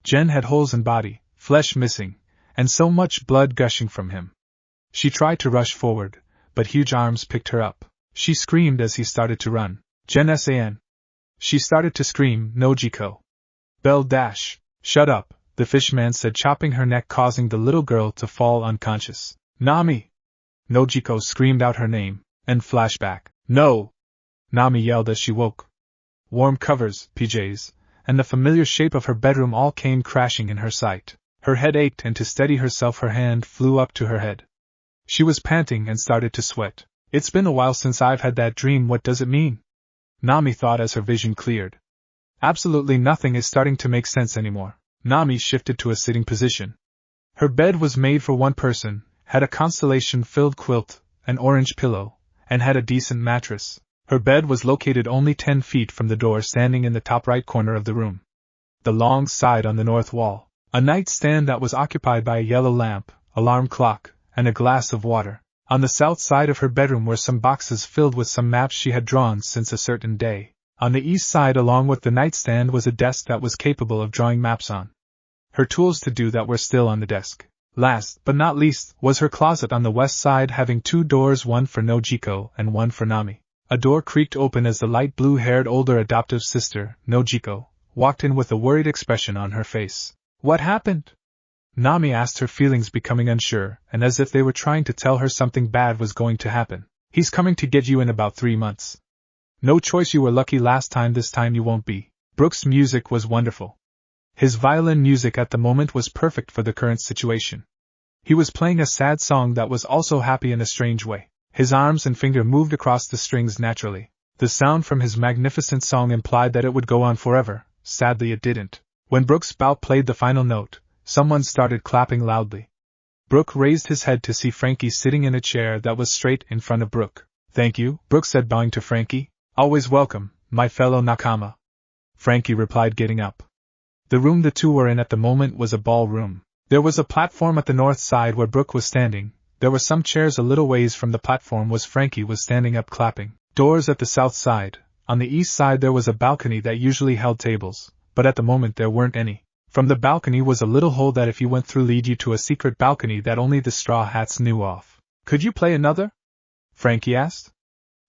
Jen had holes in body, flesh missing, and so much blood gushing from him. She tried to rush forward, but huge arms picked her up. She screamed as he started to run. Jen San! She started to scream, Nojiko. Bell dash! Shut up, the fishman said, chopping her neck, causing the little girl to fall unconscious. Nami! Nojiko screamed out her name, and flashback. No! Nami yelled as she woke. Warm covers, PJs, and the familiar shape of her bedroom all came crashing in her sight. Her head ached, and to steady herself her hand flew up to her head. She was panting and started to sweat. It's been a while since I've had that dream. What does it mean? Nami thought as her vision cleared. Absolutely nothing is starting to make sense anymore. Nami shifted to a sitting position. Her bed was made for one person, had a constellation-filled quilt, an orange pillow, and had a decent mattress. Her bed was located only 10 feet from the door, standing in the top right corner of the room. The long side on the north wall. A nightstand that was occupied by a yellow lamp, alarm clock, and a glass of water. On the south side of her bedroom were some boxes filled with some maps she had drawn since a certain day. On the east side, along with the nightstand, was a desk that was capable of drawing maps on. Her tools to do that were still on the desk. Last, but not least, was her closet on the west side, having 2 doors, one for Nojiko and one for Nami. A door creaked open as the light blue-haired older adoptive sister, Nojiko, walked in with a worried expression on her face. What happened? Nami asked, her feelings becoming unsure, and as if they were trying to tell her something bad was going to happen. He's coming to get you in about 3 months. No choice, you were lucky last time, this time you won't be. Brook's music was wonderful. His violin music at the moment was perfect for the current situation. He was playing a sad song that was also happy in a strange way. His arms and finger moved across the strings naturally. The sound from his magnificent song implied that it would go on forever. Sadly, it didn't. When Brook's bow played the final note, someone started clapping loudly. Brook raised his head to see Frankie sitting in a chair that was straight in front of Brook. Thank you, Brook said, bowing to Frankie. Always welcome, my fellow nakama. Frankie replied, getting up. The room the two were in at the moment was a ballroom. There was a platform at the north side where Brook was standing. There were some chairs a little ways from the platform was Frankie was standing up clapping. Doors at the south side. On the east side there was a balcony that usually held tables, but at the moment there weren't any. From the balcony was a little hole that if you went through lead you to a secret balcony that only the Straw Hats knew of. Could you play another? Frankie asked.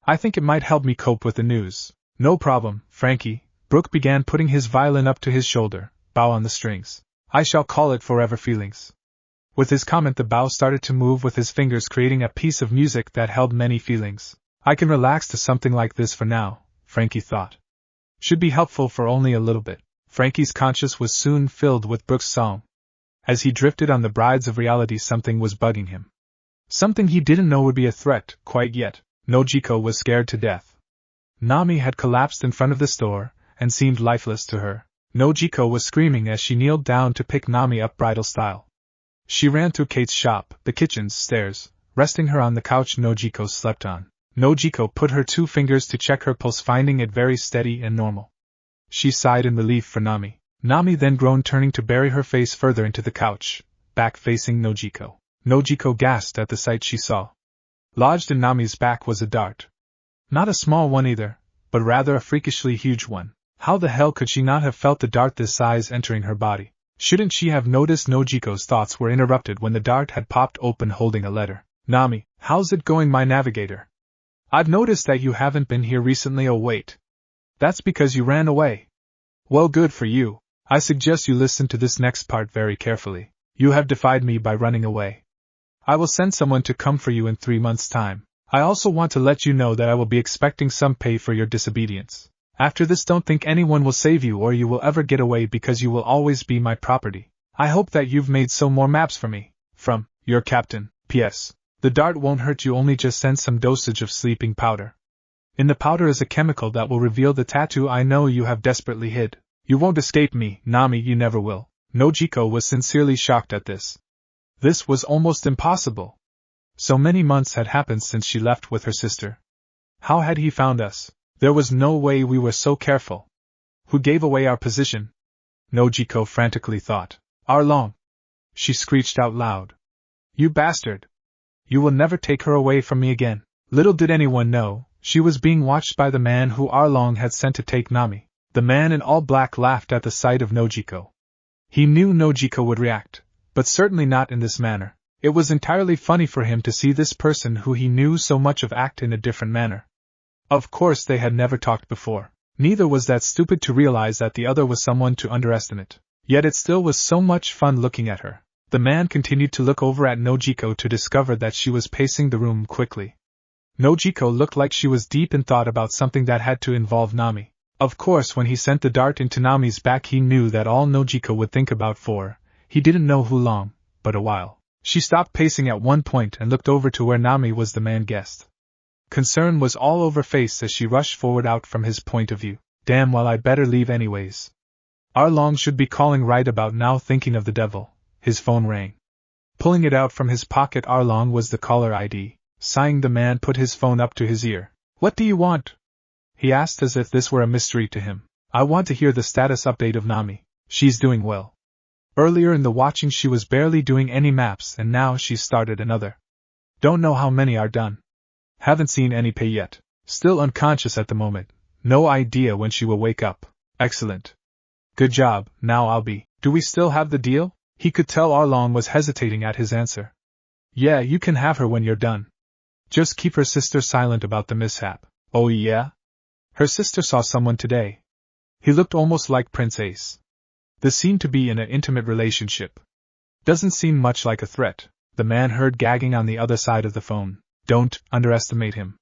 I think it might help me cope with the news. No problem, Frankie. Brook began putting his violin up to his shoulder, bow on the strings. I shall call it Forever Feelings. With his comment the bow started to move with his fingers, creating a piece of music that held many feelings. I can relax to something like this for now, Frankie thought. Should be helpful for only a little bit. Frankie's conscience was soon filled with Brook's song. As he drifted on the brides of reality, something was bugging him. Something he didn't know would be a threat, quite yet. Nojiko was scared to death. Nami had collapsed in front of the store, and seemed lifeless to her. Nojiko was screaming as she kneeled down to pick Nami up bridal style. She ran through Kate's shop, the kitchen's stairs, resting her on the couch Nojiko slept on. Nojiko put her 2 fingers to check her pulse, finding it very steady and normal. She sighed in relief for Nami. Nami then groaned, turning to bury her face further into the couch, back facing Nojiko. Nojiko gasped at the sight she saw. Lodged in Nami's back was a dart. Not a small one either, but rather a freakishly huge one. How the hell could she not have felt the dart this size entering her body? Shouldn't she have noticed? Nojiko's thoughts were interrupted when the dart had popped open holding a letter. Nami, how's it going, my navigator? I've noticed that you haven't been here recently. Oh wait. That's because you ran away. Well, good for you. I suggest you listen to this next part very carefully. You have defied me by running away. I will send someone to come for you in 3 months' time. I also want to let you know that I will be expecting some pay for your disobedience. After this, don't think anyone will save you or you will ever get away because you will always be my property. I hope that you've made some more maps for me. From, your captain. P.S. The dart won't hurt you, only just send some dosage of sleeping powder. In the powder is a chemical that will reveal the tattoo I know you have desperately hid. You won't escape me, Nami, you never will. Nojiko was sincerely shocked at this. This was almost impossible. So many months had happened since she left with her sister. How had he found us? There was no way we were so careful. Who gave away our position? Nojiko frantically thought. Arlong! She screeched out loud. You bastard! You will never take her away from me again. Little did anyone know, she was being watched by the man who Arlong had sent to take Nami. The man in all black laughed at the sight of Nojiko. He knew Nojiko would react, but certainly not in this manner. It was entirely funny for him to see this person who he knew so much of act in a different manner. Of course they had never talked before. Neither was that stupid to realize that the other was someone to underestimate. Yet it still was so much fun looking at her. The man continued to look over at Nojiko to discover that she was pacing the room quickly. Nojiko looked like she was deep in thought about something that had to involve Nami. Of course, when he sent the dart into Nami's back, he knew that all Nojiko would think about he didn't know how long, but a while. She stopped pacing at one point and looked over to where Nami was the man guest. Concern was all over face as she rushed forward out from his point of view. Damn, well, I'd better leave anyways. Arlong should be calling right about now, thinking of the devil. His phone rang. Pulling it out from his pocket, Arlong was the caller ID. Sighing, the man put his phone up to his ear. What do you want? He asked as if this were a mystery to him. I want to hear the status update of Nami. She's doing well. Earlier in the watching she was barely doing any maps and now she's started another. Don't know how many are done. Haven't seen any pay yet. Still unconscious at the moment. No idea when she will wake up. Excellent. Good job, now I'll be. Do we still have the deal? He could tell Arlong was hesitating at his answer. Yeah, you can have her when you're done. Just keep her sister silent about the mishap. Oh yeah? Her sister saw someone today. He looked almost like Prince Ace. They seemed to be in an intimate relationship. Doesn't seem much like a threat. The man heard gagging on the other side of the phone. Don't underestimate him.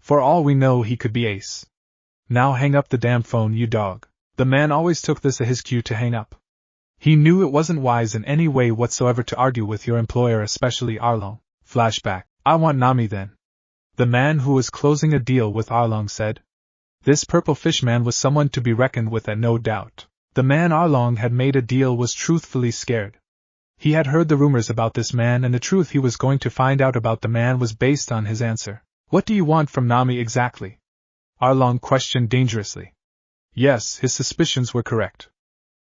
For all we know, he could be Ace. Now hang up the damn phone, you dog. The man always took this as his cue to hang up. He knew it wasn't wise in any way whatsoever to argue with your employer, especially Arlong. Flashback. I want Nami then. The man who was closing a deal with Arlong said. This purple fish man was someone to be reckoned with, and no doubt. The man Arlong had made a deal was truthfully scared. He had heard the rumors about this man, and the truth he was going to find out about the man was based on his answer. What do you want from Nami exactly? Arlong questioned dangerously. Yes, his suspicions were correct.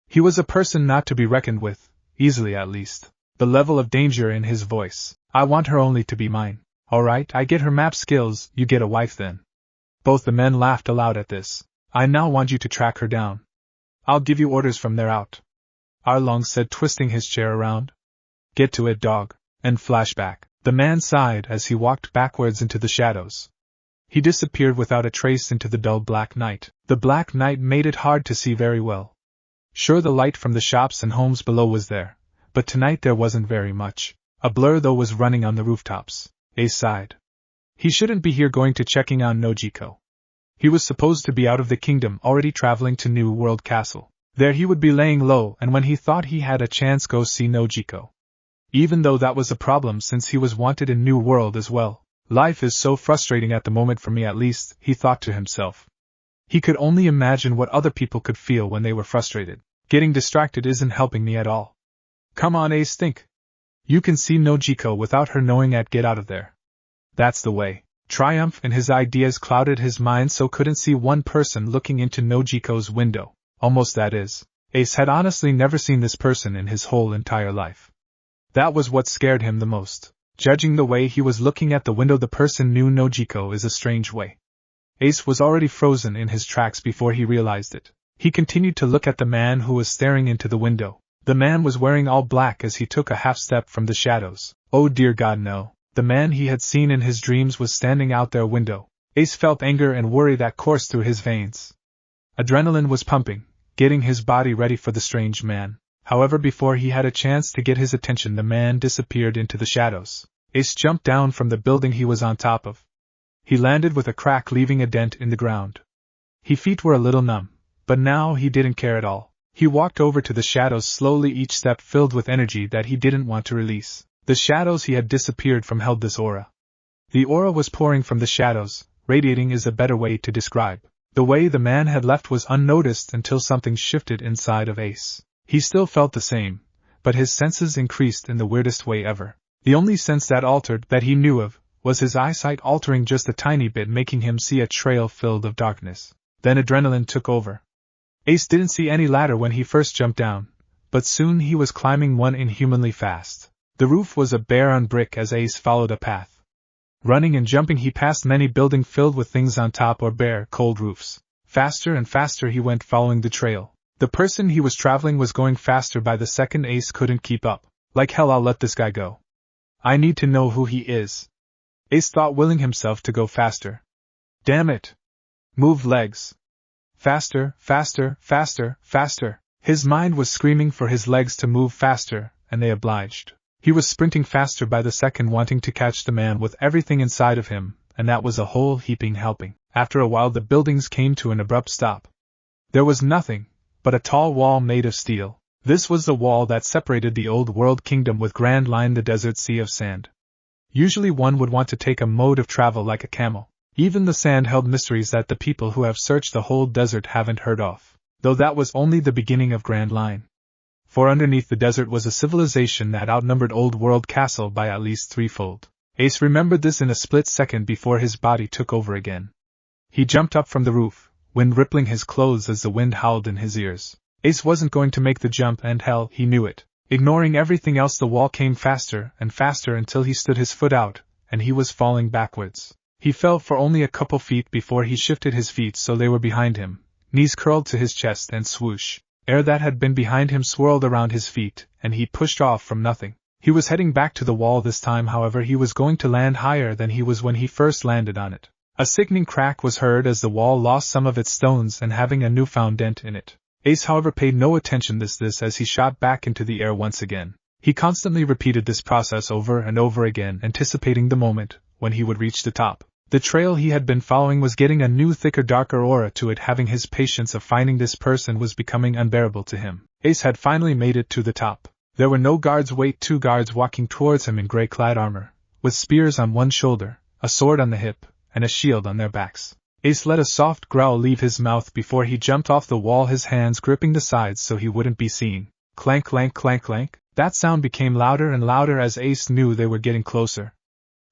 He was a person not to be reckoned with, easily at least. The level of danger in his voice. I want her only to be mine. Alright, I get her map skills, you get a wife then. Both the men laughed aloud at this. I now want you to track her down. I'll give you orders from there out. Arlong said, twisting his chair around. Get to it, dog. And flashback. The man sighed as he walked backwards into the shadows. He disappeared without a trace into the dull black night. The black night made it hard to see very well. Sure, the light from the shops and homes below was there, but tonight there wasn't very much. A blur though was running on the rooftops. Ace sighed. He shouldn't be here going to checking on Nojiko. He was supposed to be out of the kingdom, already traveling to New World Castle. There he would be laying low, and when he thought he had a chance, go see Nojiko. Even though that was a problem since he was wanted in New World as well. Life is so frustrating at the moment, for me at least, he thought to himself. He could only imagine what other people could feel when they were frustrated. Getting distracted isn't helping me at all. Come on, Ace, think. You can see Nojiko without her knowing it. Get out of there. That's the way. Triumph in his ideas clouded his mind, so couldn't see one person looking into Nojiko's window. Almost, that is. Ace had honestly never seen this person in his whole entire life. That was what scared him the most. Judging the way he was looking at the window, the person knew Nojiko is a strange way. Ace was already frozen in his tracks before he realized it. He continued to look at the man who was staring into the window. The man was wearing all black as he took a half step from the shadows. Oh dear God, no. The man he had seen in his dreams was standing out their window. Ace felt anger and worry that coursed through his veins. Adrenaline was pumping, getting his body ready for the strange man. However, before he had a chance to get his attention, the man disappeared into the shadows. Ace jumped down from the building he was on top of. He landed with a crack, leaving a dent in the ground. His feet were a little numb, but now he didn't care at all. He walked over to the shadows slowly, each step filled with energy that he didn't want to release. The shadows he had disappeared from held this aura. The aura was pouring from the shadows, radiating is a better way to describe. The way the man had left was unnoticed until something shifted inside of Ace. He still felt the same, but his senses increased in the weirdest way ever. The only sense that altered that he knew of was his eyesight altering just a tiny bit, making him see a trail filled of darkness. Then adrenaline took over. Ace didn't see any ladder when he first jumped down, but soon he was climbing one inhumanly fast. The roof was a bare brick as Ace followed a path. Running and jumping, he passed many buildings filled with things on top or bare, cold roofs. Faster and faster he went, following the trail. The person he was traveling was going faster by the second. Ace couldn't keep up. Like hell, I'll let this guy go. I need to know who he is. Ace thought, willing himself to go faster. Damn it! Move legs. Faster, faster, faster, faster. His mind was screaming for his legs to move faster, and they obliged. He was sprinting faster by the second, wanting to catch the man with everything inside of him, and that was a whole heaping helping. After a while the buildings came to an abrupt stop. There was nothing but a tall wall made of steel. This was the wall that separated the old world kingdom with Grand Line, the desert sea of sand. Usually one would want to take a mode of travel like a camel. Even the sand held mysteries that the people who have searched the whole desert haven't heard of, though that was only the beginning of Grand Line. For underneath the desert was a civilization that outnumbered Old World Castle by at least threefold. Ace remembered this in a split second before his body took over again. He jumped up from the roof, wind rippling his clothes as the wind howled in his ears. Ace wasn't going to make the jump, and hell, he knew it. Ignoring everything else, the wall came faster and faster until he stood his foot out, and he was falling backwards. He fell for only a couple feet before he shifted his feet so they were behind him, knees curled to his chest, and swoosh. Air that had been behind him swirled around his feet, and he pushed off from nothing. He was heading back to the wall this time, however. He was going to land higher than he was when he first landed on it. A sickening crack was heard as the wall lost some of its stones and having a newfound dent in it. Ace, however, paid no attention to this as he shot back into the air once again. He constantly repeated this process over and over again, anticipating the moment when he would reach the top. The trail he had been following was getting a new, thicker, darker aura to it, having his patience of finding this person was becoming unbearable to him. Ace had finally made it to the top. There were no guards. Wait, 2 guards walking towards him in gray-clad armor, with spears on one shoulder, a sword on the hip, and a shield on their backs. Ace let a soft growl leave his mouth before he jumped off the wall, his hands gripping the sides so he wouldn't be seen. Clank, clank, clank, clank. That sound became louder and louder as Ace knew they were getting closer.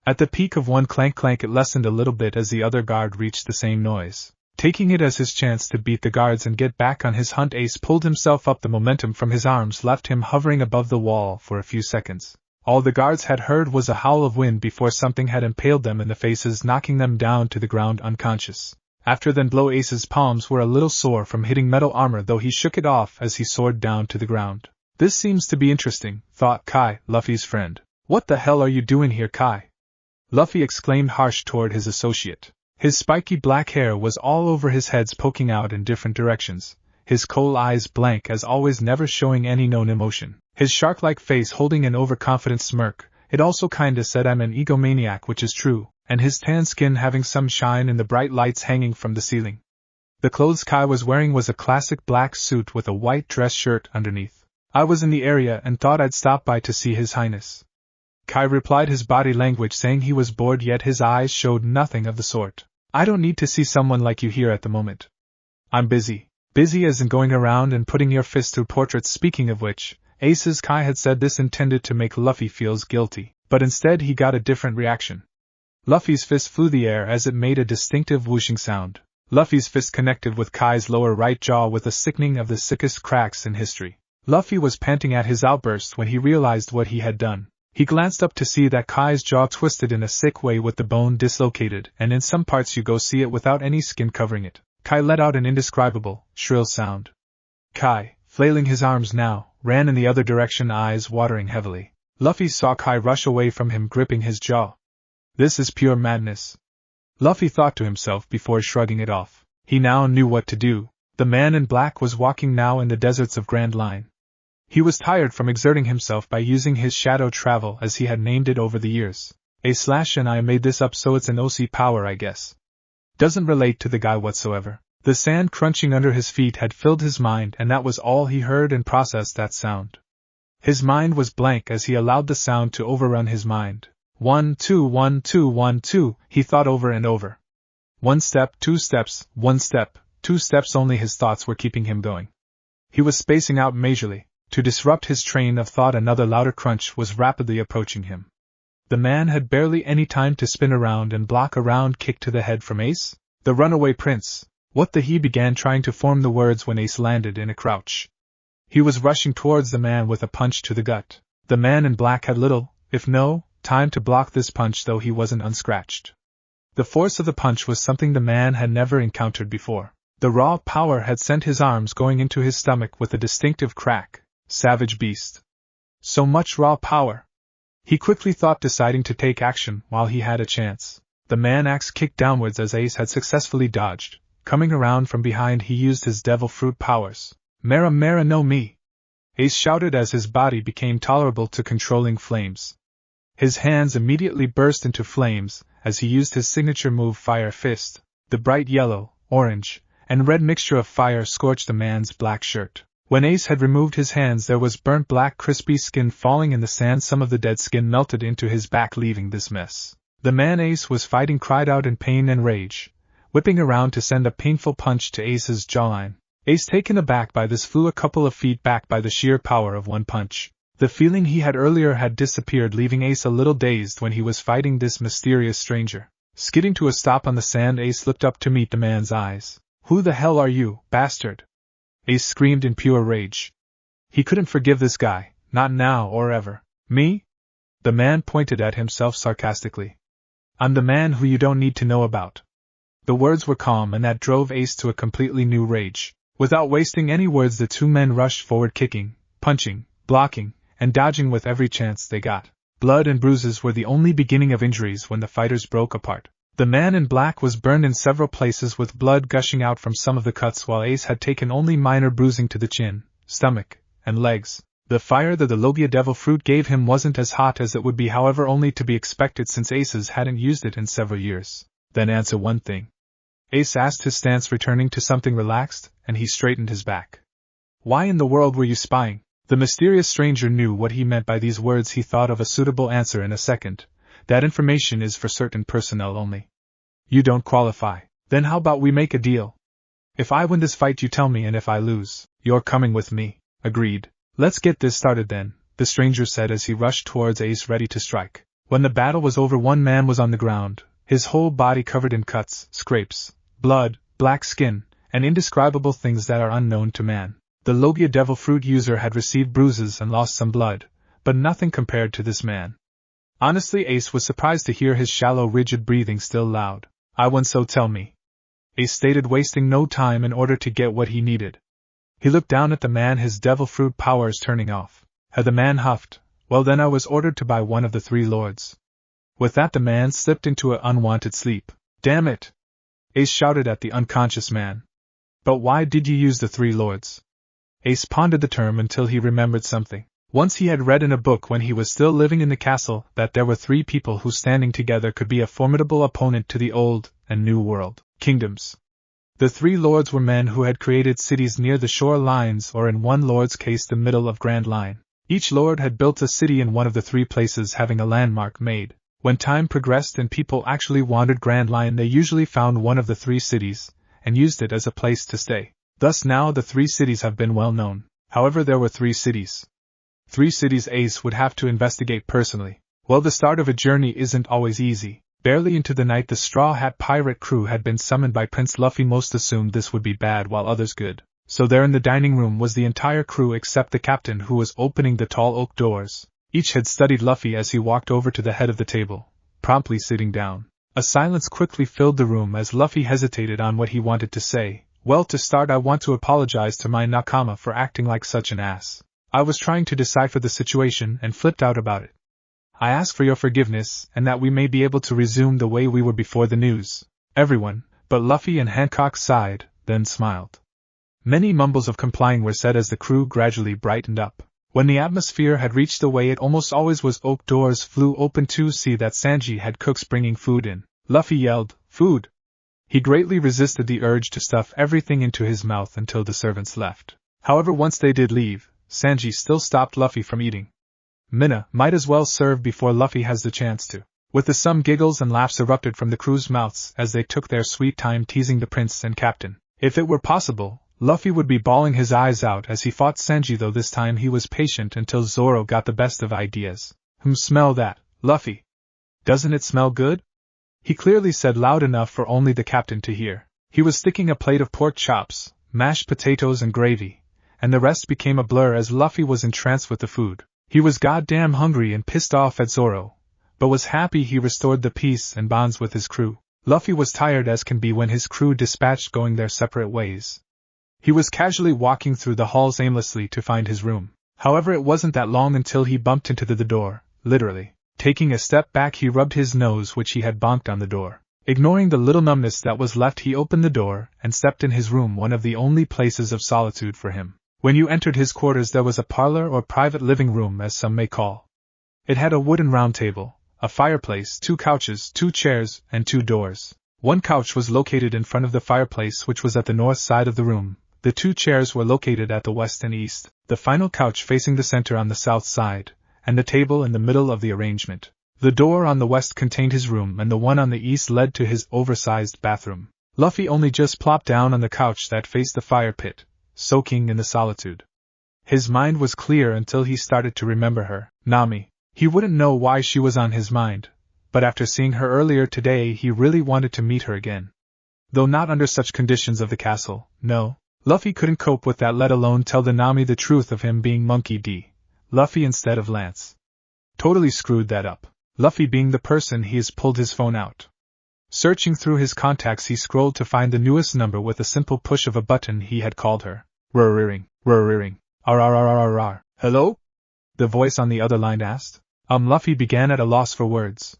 At the peak of one clank clank, it lessened a little bit as the other guard reached the same noise. Taking it as his chance to beat the guards and get back on his hunt, Ace pulled himself up. The momentum from his arms left him hovering above the wall for a few seconds. All the guards had heard was a howl of wind before something had impaled them in the faces, knocking them down to the ground unconscious. After then blow, Ace's palms were a little sore from hitting metal armor, though he shook it off as he soared down to the ground. This seems to be interesting, thought Kai, Luffy's friend. What the hell are you doing here, Kai? Luffy exclaimed harsh toward his associate. His spiky black hair was all over his head, poking out in different directions, his coal eyes blank as always, never showing any known emotion, his shark-like face holding an overconfident smirk. It also kinda said, I'm an egomaniac, which is true, and his tan skin having some shine in the bright lights hanging from the ceiling. The clothes Kai was wearing was a classic black suit with a white dress shirt underneath. I was in the area and thought I'd stop by to see His Highness. Kai replied, his body language saying he was bored, yet his eyes showed nothing of the sort. I don't need to see someone like you here at the moment. I'm busy. Busy as in going around and putting your fist through portraits. Speaking of which, Aces, Kai had said this intended to make Luffy feel guilty, but instead he got a different reaction. Luffy's fist flew the air as it made a distinctive whooshing sound. Luffy's fist connected with Kai's lower right jaw with a sickening of the sickest cracks in history. Luffy was panting at his outburst when he realized what he had done. He glanced up to see that Kai's jaw twisted in a sick way with the bone dislocated, and in some parts you go see it without any skin covering it. Kai let out an indescribable, shrill sound. Kai, flailing his arms now, ran in the other direction, eyes watering heavily. Luffy saw Kai rush away from him, gripping his jaw. This is pure madness, Luffy thought to himself before shrugging it off. He now knew what to do. The man in black was walking now in the deserts of Grand Line. He was tired from exerting himself by using his shadow travel as he had named it over the years. And I made this up so it's an OC power I guess. Doesn't relate to the guy whatsoever. The sand crunching under his feet had filled his mind and that was all he heard and processed that sound. His mind was blank as he allowed the sound to overrun his mind. 1, 2, 1, 2, 1, 2, he thought over and over. 1 step, 2 steps, 1 step, 2 steps only his thoughts were keeping him going. He was spacing out majorly. To disrupt his train of thought another louder crunch was rapidly approaching him. The man had barely any time to spin around and block a round kick to the head from Ace. The runaway prince. What the he began trying to form the words when Ace landed in a crouch. He was rushing towards the man with a punch to the gut. The man in black had little, if no, time to block this punch though he wasn't unscratched. The force of the punch was something the man had never encountered before. The raw power had sent his arms going into his stomach with a distinctive crack. Savage beast. So much raw power. He quickly thought, deciding to take action while he had a chance. The man axe kicked downwards as Ace had successfully dodged. Coming around from behind he used his devil fruit powers. Mera Mera no Mi! Ace shouted as his body became tolerable to controlling flames. His hands immediately burst into flames as he used his signature move Fire Fist. The bright yellow, orange, and red mixture of fire scorched the man's black shirt. When Ace had removed his hands there was burnt black crispy skin falling in the sand. Some of the dead skin melted into his back leaving this mess. The man Ace was fighting cried out in pain and rage, whipping around to send a painful punch to Ace's jawline. Ace, taken aback by this, flew a couple of feet back by the sheer power of one punch. The feeling he had earlier had disappeared, leaving Ace a little dazed when he was fighting this mysterious stranger. Skidding to a stop on the sand, Ace looked up to meet the man's eyes. "Who the hell are you, bastard?" Ace screamed in pure rage. He couldn't forgive this guy, not now or ever. "Me?" The man pointed at himself sarcastically. "I'm the man who you don't need to know about." The words were calm and that drove Ace to a completely new rage. Without wasting any words the two men rushed forward, kicking, punching, blocking, and dodging with every chance they got. Blood and bruises were the only beginning of injuries when the fighters broke apart. The man in black was burned in several places with blood gushing out from some of the cuts, while Ace had taken only minor bruising to the chin, stomach, and legs. The fire that the Logia Devil Fruit gave him wasn't as hot as it would be, however, only to be expected since Aces hadn't used it in several years. "Then answer one thing," Ace asked, his stance returning to something relaxed, and he straightened his back. "Why in the world were you spying?" The mysterious stranger knew what he meant by these words. He thought of a suitable answer in a second. "That information is for certain personnel only." "You don't qualify. Then how about we make a deal? If I win this fight you tell me, and if I lose, you're coming with me." "Agreed. Let's get this started then," the stranger said as he rushed towards Ace ready to strike. When the battle was over, one man was on the ground, his whole body covered in cuts, scrapes, blood, black skin, and indescribable things that are unknown to man. The Logia Devil Fruit user had received bruises and lost some blood, but nothing compared to this man. Honestly, Ace was surprised to hear his shallow, rigid breathing still loud. "I won, so tell me," Ace stated, wasting no time in order to get what he needed. He looked down at the man, his devil fruit powers turning off. Had the man huffed, "Well then I was ordered to buy one of the three lords." With that the man slipped into an unwanted sleep. "Damn it!" Ace shouted at the unconscious man. "But why did you use the three lords?" Ace pondered the term until he remembered something. Once he had read in a book when he was still living in the castle that there were three people who standing together could be a formidable opponent to the old and new world kingdoms. The three lords were men who had created cities near the shore lines, or in one lord's case the middle of Grand Line. Each lord had built a city in one of the three places, having a landmark made. When time progressed and people actually wandered Grand Line, they usually found one of the three cities and used it as a place to stay. Thus now the three cities have been well known. However, there were three cities. Three cities Ace would have to investigate personally. Well, the start of a journey isn't always easy. Barely into the night the Straw Hat pirate crew had been summoned by Prince Luffy. Most assumed this would be bad while others good. So there in the dining room was the entire crew except the captain, who was opening the tall oak doors. Each had studied Luffy as he walked over to the head of the table, promptly sitting down. A silence quickly filled the room as Luffy hesitated on what he wanted to say. "Well, to start I want to apologize to my nakama for acting like such an ass. I was trying to decipher the situation and flipped out about it. I ask for your forgiveness and that we may be able to resume the way we were before the news." Everyone, but Luffy and Hancock, sighed, then smiled. Many mumbles of complying were said as the crew gradually brightened up. When the atmosphere had reached the way it almost always was, oak doors flew open to see that Sanji had cooks bringing food in. Luffy yelled, "Food!" He greatly resisted the urge to stuff everything into his mouth until the servants left. However, once they did leave, Sanji still stopped Luffy from eating. "Minna, might as well serve before Luffy has the chance to." With the some giggles and laughs erupted from the crew's mouths as they took their sweet time teasing the prince and captain. If it were possible, Luffy would be bawling his eyes out as he fought Sanji, though this time he was patient until Zoro got the best of ideas. Smell that, Luffy. Doesn't it smell good?" He clearly said loud enough for only the captain to hear. He was sticking a plate of pork chops, mashed potatoes and gravy, and the rest became a blur as Luffy was entranced with the food. He was goddamn hungry and pissed off at Zoro, but was happy he restored the peace and bonds with his crew. Luffy was tired as can be when his crew dispatched going their separate ways. He was casually walking through the halls aimlessly to find his room. However, it wasn't that long until he bumped into the door, literally. Taking a step back, he rubbed his nose, which he had bonked on the door. Ignoring the little numbness that was left, he opened the door and stepped in his room, one of the only places of solitude for him. When you entered his quarters, there was a parlor or private living room, as some may call. It had a wooden round table, a fireplace, 2 couches, 2 chairs, and 2 doors. One couch was located in front of the fireplace, which was at the north side of the room. The 2 chairs were located at the west and east, the final couch facing the center on the south side, and the table in the middle of the arrangement. The door on the west contained his room, and the one on the east led to his oversized bathroom. Luffy only just plopped down on the couch that faced the fire pit, soaking in the solitude. His mind was clear until he started to remember her, Nami. He wouldn't know why she was on his mind, but after seeing her earlier today he really wanted to meet her again. Though not under such conditions of the castle, no. Luffy couldn't cope with that, let alone tell the Nami the truth of him being Monkey D. Luffy instead of Lance. Totally screwed that up. Luffy being the person he is, pulled his phone out. Searching through his contacts, he scrolled to find the newest number. With a simple push of a button he had called her. Rrrring. Hello? The voice on the other line asked. Luffy began at a loss for words.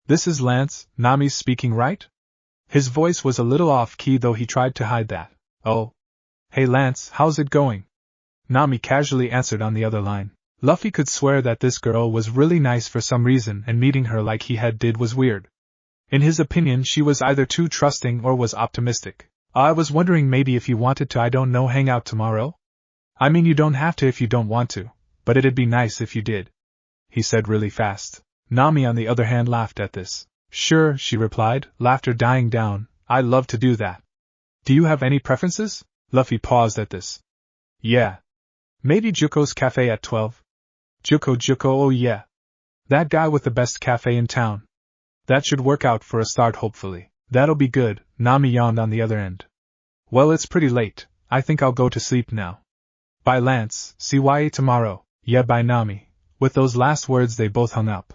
This is Lance, Nami's speaking, right? His voice was a little off-key, though he tried to hide that. Oh. Hey Lance, how's it going? Nami casually answered on the other line. Luffy could swear that this girl was really nice for some reason, and meeting her like he had did was weird. In his opinion, she was either too trusting or was optimistic. I was wondering maybe if you wanted to, I don't know, hang out tomorrow? I mean, you don't have to if you don't want to, but it'd be nice if you did. He said really fast. Nami on the other hand laughed at this. Sure, she replied, laughter dying down, I'd love to do that. Do you have any preferences? Luffy paused at this. Yeah. Maybe Juko's cafe at 12? Juko, oh yeah. That guy with the best cafe in town. That should work out for a start, hopefully. That'll be good, Nami yawned on the other end. Well, it's pretty late, I think I'll go to sleep now. Bye Lance, CYA tomorrow. Yeah, bye Nami. With those last words they both hung up.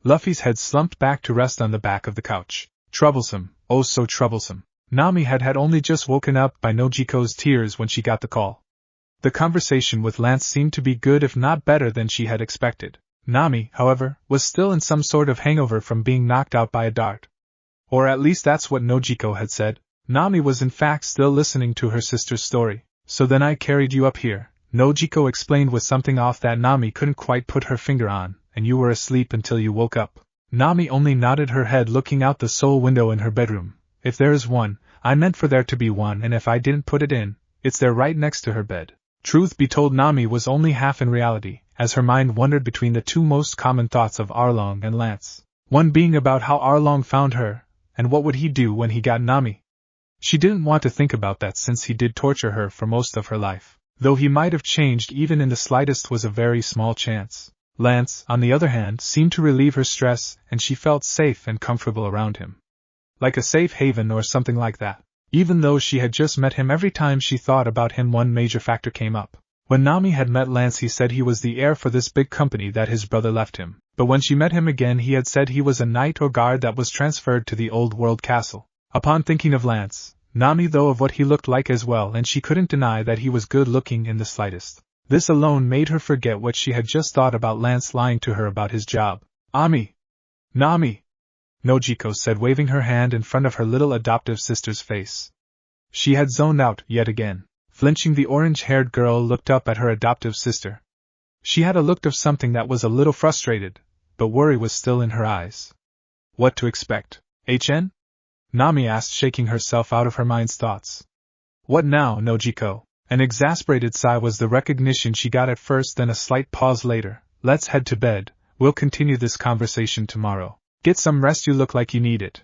Luffy's head slumped back to rest on the back of the couch. Troublesome, oh so troublesome. Nami had only just woken up by Nojiko's tears when she got the call. The conversation with Lance seemed to be good, if not better than she had expected. Nami, however, was still in some sort of hangover from being knocked out by a dart. Or at least that's what Nojiko had said. Nami was in fact still listening to her sister's story. So then I carried you up here, Nojiko explained with something off that Nami couldn't quite put her finger on, and you were asleep until you woke up. Nami only nodded her head, looking out the sole window in her bedroom. If there is one, I meant for there to be one, and if I didn't put it in, it's there right next to her bed. Truth be told, Nami was only half in reality, as her mind wandered between the 2 most common thoughts of Arlong and Lance. One being about how Arlong found her, and what would he do when he got Nami. She didn't want to think about that, since he did torture her for most of her life. Though he might have changed even in the slightest was a very small chance. Lance, on the other hand, seemed to relieve her stress, and she felt safe and comfortable around him. Like a safe haven or something like that. Even though she had just met him, every time she thought about him one major factor came up. When Nami had met Lance, he said he was the heir for this big company that his brother left him. But when she met him again, he had said he was a knight or guard that was transferred to the old world castle. Upon thinking of Lance, Nami thought of what he looked like as well, and she couldn't deny that he was good looking in the slightest. This alone made her forget what she had just thought about Lance lying to her about his job. Nami! Nojiko said, waving her hand in front of her little adoptive sister's face. She had zoned out yet again. Flinching, the orange-haired girl looked up at her adoptive sister. She had a look of something that was a little frustrated, but worry was still in her eyes. What to expect, HN? Nami asked, shaking herself out of her mind's thoughts. What now, Nojiko? An exasperated sigh was the recognition she got at first, then a slight pause later. Let's head to bed, we'll continue this conversation tomorrow. Get some rest, you look like you need it.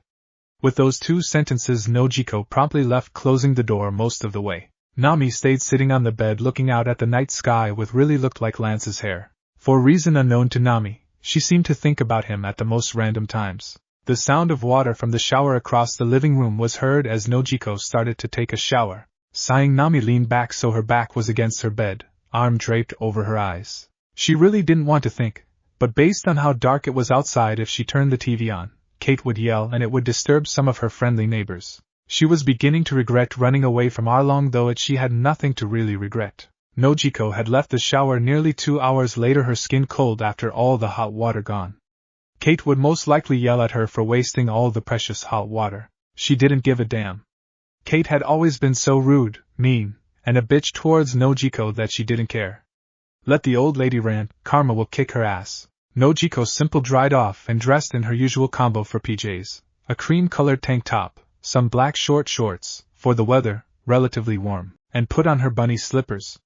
With those two sentences, Nojiko promptly left, closing the door most of the way. Nami stayed sitting on the bed looking out at the night sky with really looked like Lance's hair. For a reason unknown to Nami, she seemed to think about him at the most random times. The sound of water from the shower across the living room was heard as Nojiko started to take a shower. Sighing, Nami leaned back so her back was against her bed, arm draped over her eyes. She really didn't want to think, but based on how dark it was outside, if she turned the TV on, Kate would yell and it would disturb some of her friendly neighbors. She was beginning to regret running away from Arlong, though she had nothing to really regret. Nojiko had left the shower nearly 2 hours later, her skin cold after all the hot water gone. Kate would most likely yell at her for wasting all the precious hot water. She didn't give a damn. Kate had always been so rude, mean, and a bitch towards Nojiko that she didn't care. Let the old lady rant, karma will kick her ass. Nojiko simple dried off and dressed in her usual combo for PJs, a cream-colored tank top, some black short shorts, for the weather, relatively warm, and put on her bunny slippers.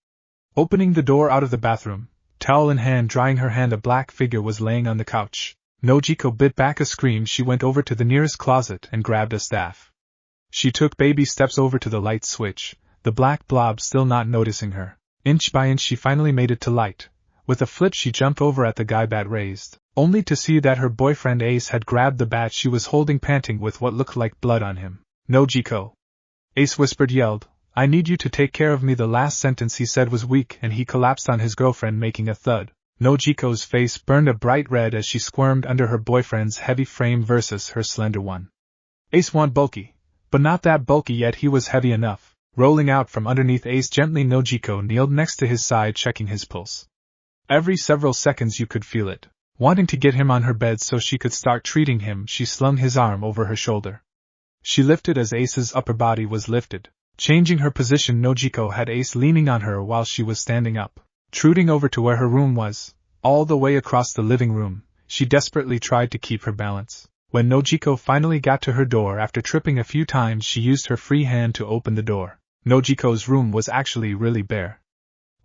Opening the door out of the bathroom, towel in hand drying her hand, a black figure was laying on the couch. Nojiko bit back a scream. She went over to the nearest closet and grabbed a staff. She took baby steps over to the light switch, the black blob still not noticing her. Inch by inch she finally made it to light. With a flip she jumped over at the guy bat raised, only to see that her boyfriend Ace had grabbed the bat she was holding, panting with what looked like blood on him. Nojiko! Ace whispered, yelled, I need you to take care of me. The last sentence he said was weak and he collapsed on his girlfriend, making a thud. Nojiko's face burned a bright red as she squirmed under her boyfriend's heavy frame versus her slender one. Ace wasn't bulky, but not that bulky yet. He was heavy enough. Rolling out from underneath Ace gently, Nojiko kneeled next to his side, checking his pulse. Every several seconds you could feel it. Wanting to get him on her bed so she could start treating him, she slung his arm over her shoulder. She lifted as Ace's upper body was lifted. Changing her position, Nojiko had Ace leaning on her while she was standing up. Truding over to where her room was, all the way across the living room, she desperately tried to keep her balance. When Nojiko finally got to her door after tripping a few times, she used her free hand to open the door. Nojiko's room was actually really bare.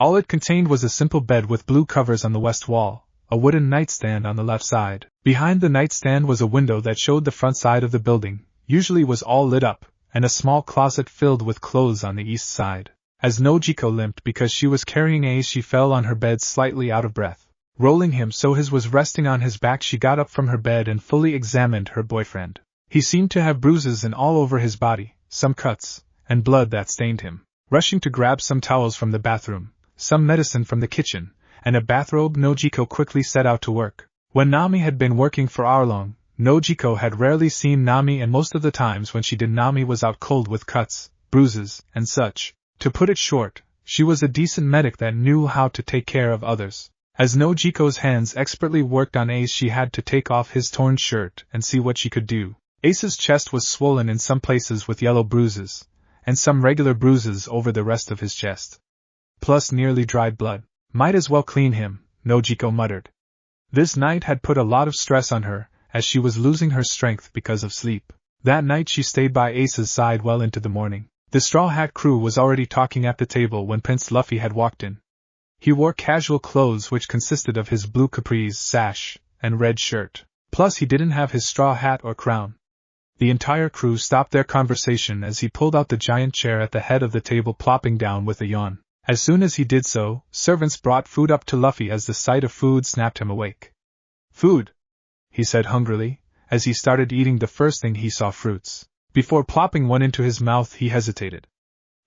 All it contained was a simple bed with blue covers on the west wall, a wooden nightstand on the left side. Behind the nightstand was a window that showed the front side of the building, usually was all lit up, and a small closet filled with clothes on the east side. As Nojiko limped because she was carrying Ace, she fell on her bed slightly out of breath. Rolling him so his was resting on his back, she got up from her bed and fully examined her boyfriend. He seemed to have bruises and all over his body, some cuts, and blood that stained him. Rushing to grab some towels from the bathroom, some medicine from the kitchen, and a bathrobe, Nojiko quickly set out to work. When Nami had been working for Arlong, Nojiko had rarely seen Nami, and most of the times when she did, Nami was out cold with cuts, bruises, and such. To put it short, she was a decent medic that knew how to take care of others. As Nojiko's hands expertly worked on Ace, she had to take off his torn shirt and see what she could do. Ace's chest was swollen in some places with yellow bruises, and some regular bruises over the rest of his chest. Plus nearly dried blood. Might as well clean him, Nojiko muttered. This night had put a lot of stress on her, as she was losing her strength because of sleep. That night she stayed by Ace's side well into the morning. The Straw Hat crew was already talking at the table when Prince Luffy had walked in. He wore casual clothes which consisted of his blue capris, sash, and red shirt. Plus he didn't have his straw hat or crown. The entire crew stopped their conversation as he pulled out the giant chair at the head of the table, plopping down with a yawn. As soon as he did so, servants brought food up to Luffy as the sight of food snapped him awake. Food, he said hungrily, as he started eating the first thing he saw, fruits. Before plopping one into his mouth he hesitated.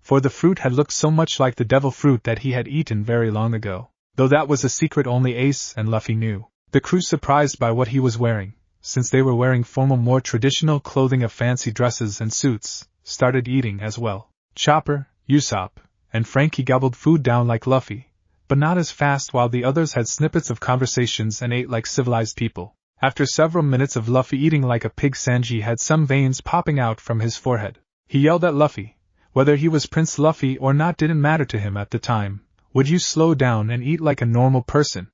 For the fruit had looked so much like the devil fruit that he had eaten very long ago, though that was a secret only Ace and Luffy knew. The crew, surprised by what he was wearing, since they were wearing formal, more traditional clothing of fancy dresses and suits, started eating as well. Chopper, Usopp, and Frankie gobbled food down like Luffy, but not as fast, while the others had snippets of conversations and ate like civilized people. After several minutes of Luffy eating like a pig, Sanji had some veins popping out from his forehead. He yelled at Luffy. Whether he was Prince Luffy or not didn't matter to him at the time. Would you slow down and eat like a normal person?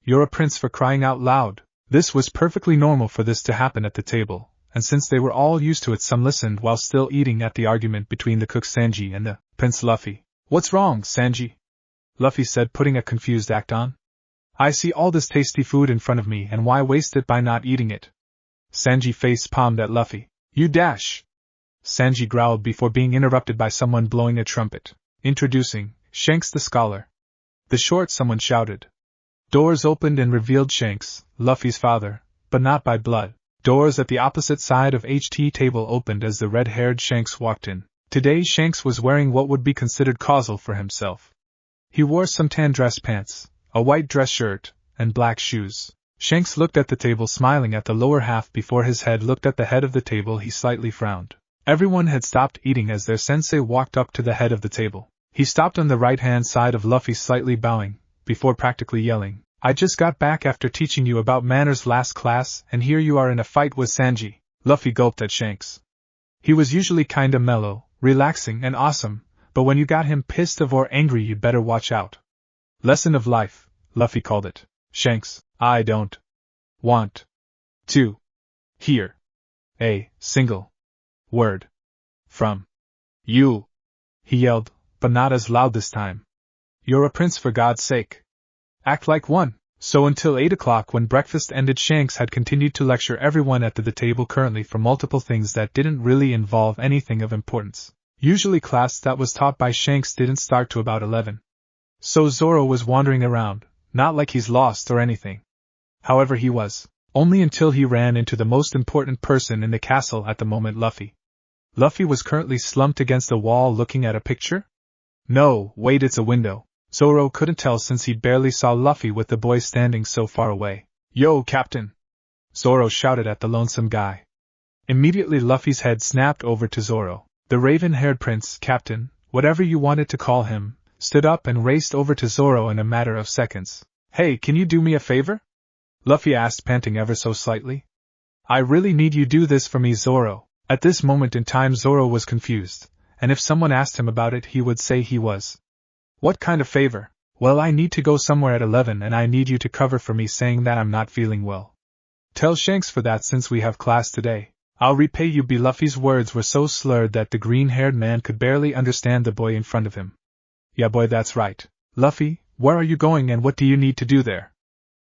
You're a prince, for crying out loud. This was perfectly normal for this to happen at the table, and since they were all used to it, some listened while still eating at the argument between the cook Sanji and the Prince Luffy. What's wrong, Sanji? Luffy said, putting a confused act on. I see all this tasty food in front of me, and why waste it by not eating it? Sanji face palmed at Luffy. You dash! Sanji growled before being interrupted by someone blowing a trumpet. Introducing Shanks the Scholar. The short someone shouted. Doors opened and revealed Shanks, Luffy's father, but not by blood. Doors at the opposite side of HT table opened as the red-haired Shanks walked in. Today Shanks was wearing what would be considered casual for himself. He wore some tan dress pants, a white dress shirt, and black shoes. Shanks looked at the table, smiling at the lower half before his head looked at the head of the table. He slightly frowned. Everyone had stopped eating as their sensei walked up to the head of the table. He stopped on the right-hand side of Luffy, slightly bowing, before practically yelling, I just got back after teaching you about manners last class, and here you are in a fight with Sanji. Luffy gulped at Shanks. He was usually kinda mellow, relaxing, and awesome, but when you got him pissed off or angry, you'd better watch out. Lesson of life, Luffy called it. Shanks, I don't want to hear a single word from you, he yelled, but not as loud this time. You're a prince, for God's sake. Act like one. So until 8 o'clock, when breakfast ended, Shanks had continued to lecture everyone at the table currently for multiple things that didn't really involve anything of importance. Usually class that was taught by Shanks didn't start to about 11. So Zoro was wandering around, not like he's lost or anything. However, he was. Only until he ran into the most important person in the castle at the moment, Luffy. Luffy was currently slumped against the wall looking at a picture? No, wait, it's a window. Zoro couldn't tell since he barely saw Luffy with the boy standing so far away. Yo, Captain! Zoro shouted at the lonesome guy. Immediately Luffy's head snapped over to Zoro. The raven-haired prince, Captain, whatever you wanted to call him, stood up and raced over to Zoro in a matter of seconds. Hey, can you do me a favor? Luffy asked, panting ever so slightly. I really need you do this for me, Zoro. At this moment in time Zoro was confused, and if someone asked him about it he would say he was. What kind of favor? Well, I need to go somewhere at 11 and I need you to cover for me, saying that I'm not feeling well. Tell Shanks for that since we have class today. I'll repay you. Luffy's words were so slurred that the green-haired man could barely understand the boy in front of him. Yeah boy, that's right. Luffy, where are you going and what do you need to do there?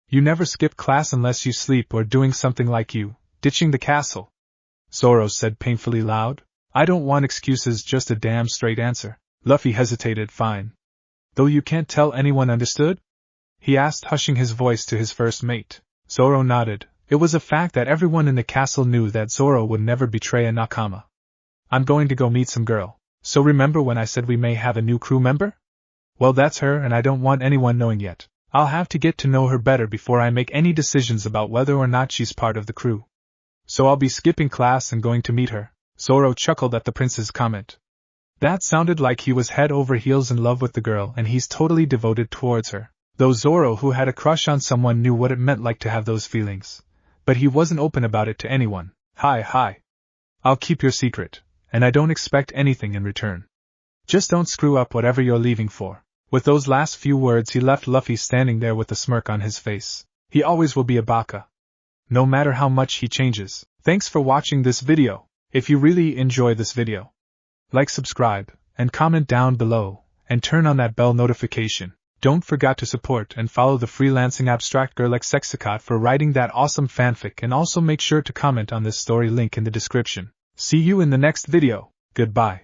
You never skip class unless you sleep or doing something like you, ditching the castle. Zoro said painfully loud. I don't want excuses, just a damn straight answer. Luffy hesitated. Fine. Though you can't tell anyone, understood? He asked, hushing his voice to his first mate. Zoro nodded. It was a fact that everyone in the castle knew that Zoro would never betray a nakama. I'm going to go meet some girl. So remember when I said we may have a new crew member? Well, that's her, and I don't want anyone knowing yet. I'll have to get to know her better before I make any decisions about whether or not she's part of the crew. So I'll be skipping class and going to meet her. Zoro chuckled at the prince's comment. That sounded like he was head over heels in love with the girl and he's totally devoted towards her. Though Zoro, who had a crush on someone, knew what it meant like to have those feelings. But he wasn't open about it to anyone. Hi. I'll keep your secret, and I don't expect anything in return. Just don't screw up whatever you're leaving for. With those last few words he left Luffy standing there with a smirk on his face. He always will be a baka. No matter how much he changes. Thanks for watching this video. If you really enjoy this video, like, subscribe, and comment down below, and turn on that bell notification. Don't forget to support and follow the FreelancingAbstractGirlXxAkott for writing that awesome fanfic, and also make sure to comment on this story, link in the description. See you in the next video. Goodbye.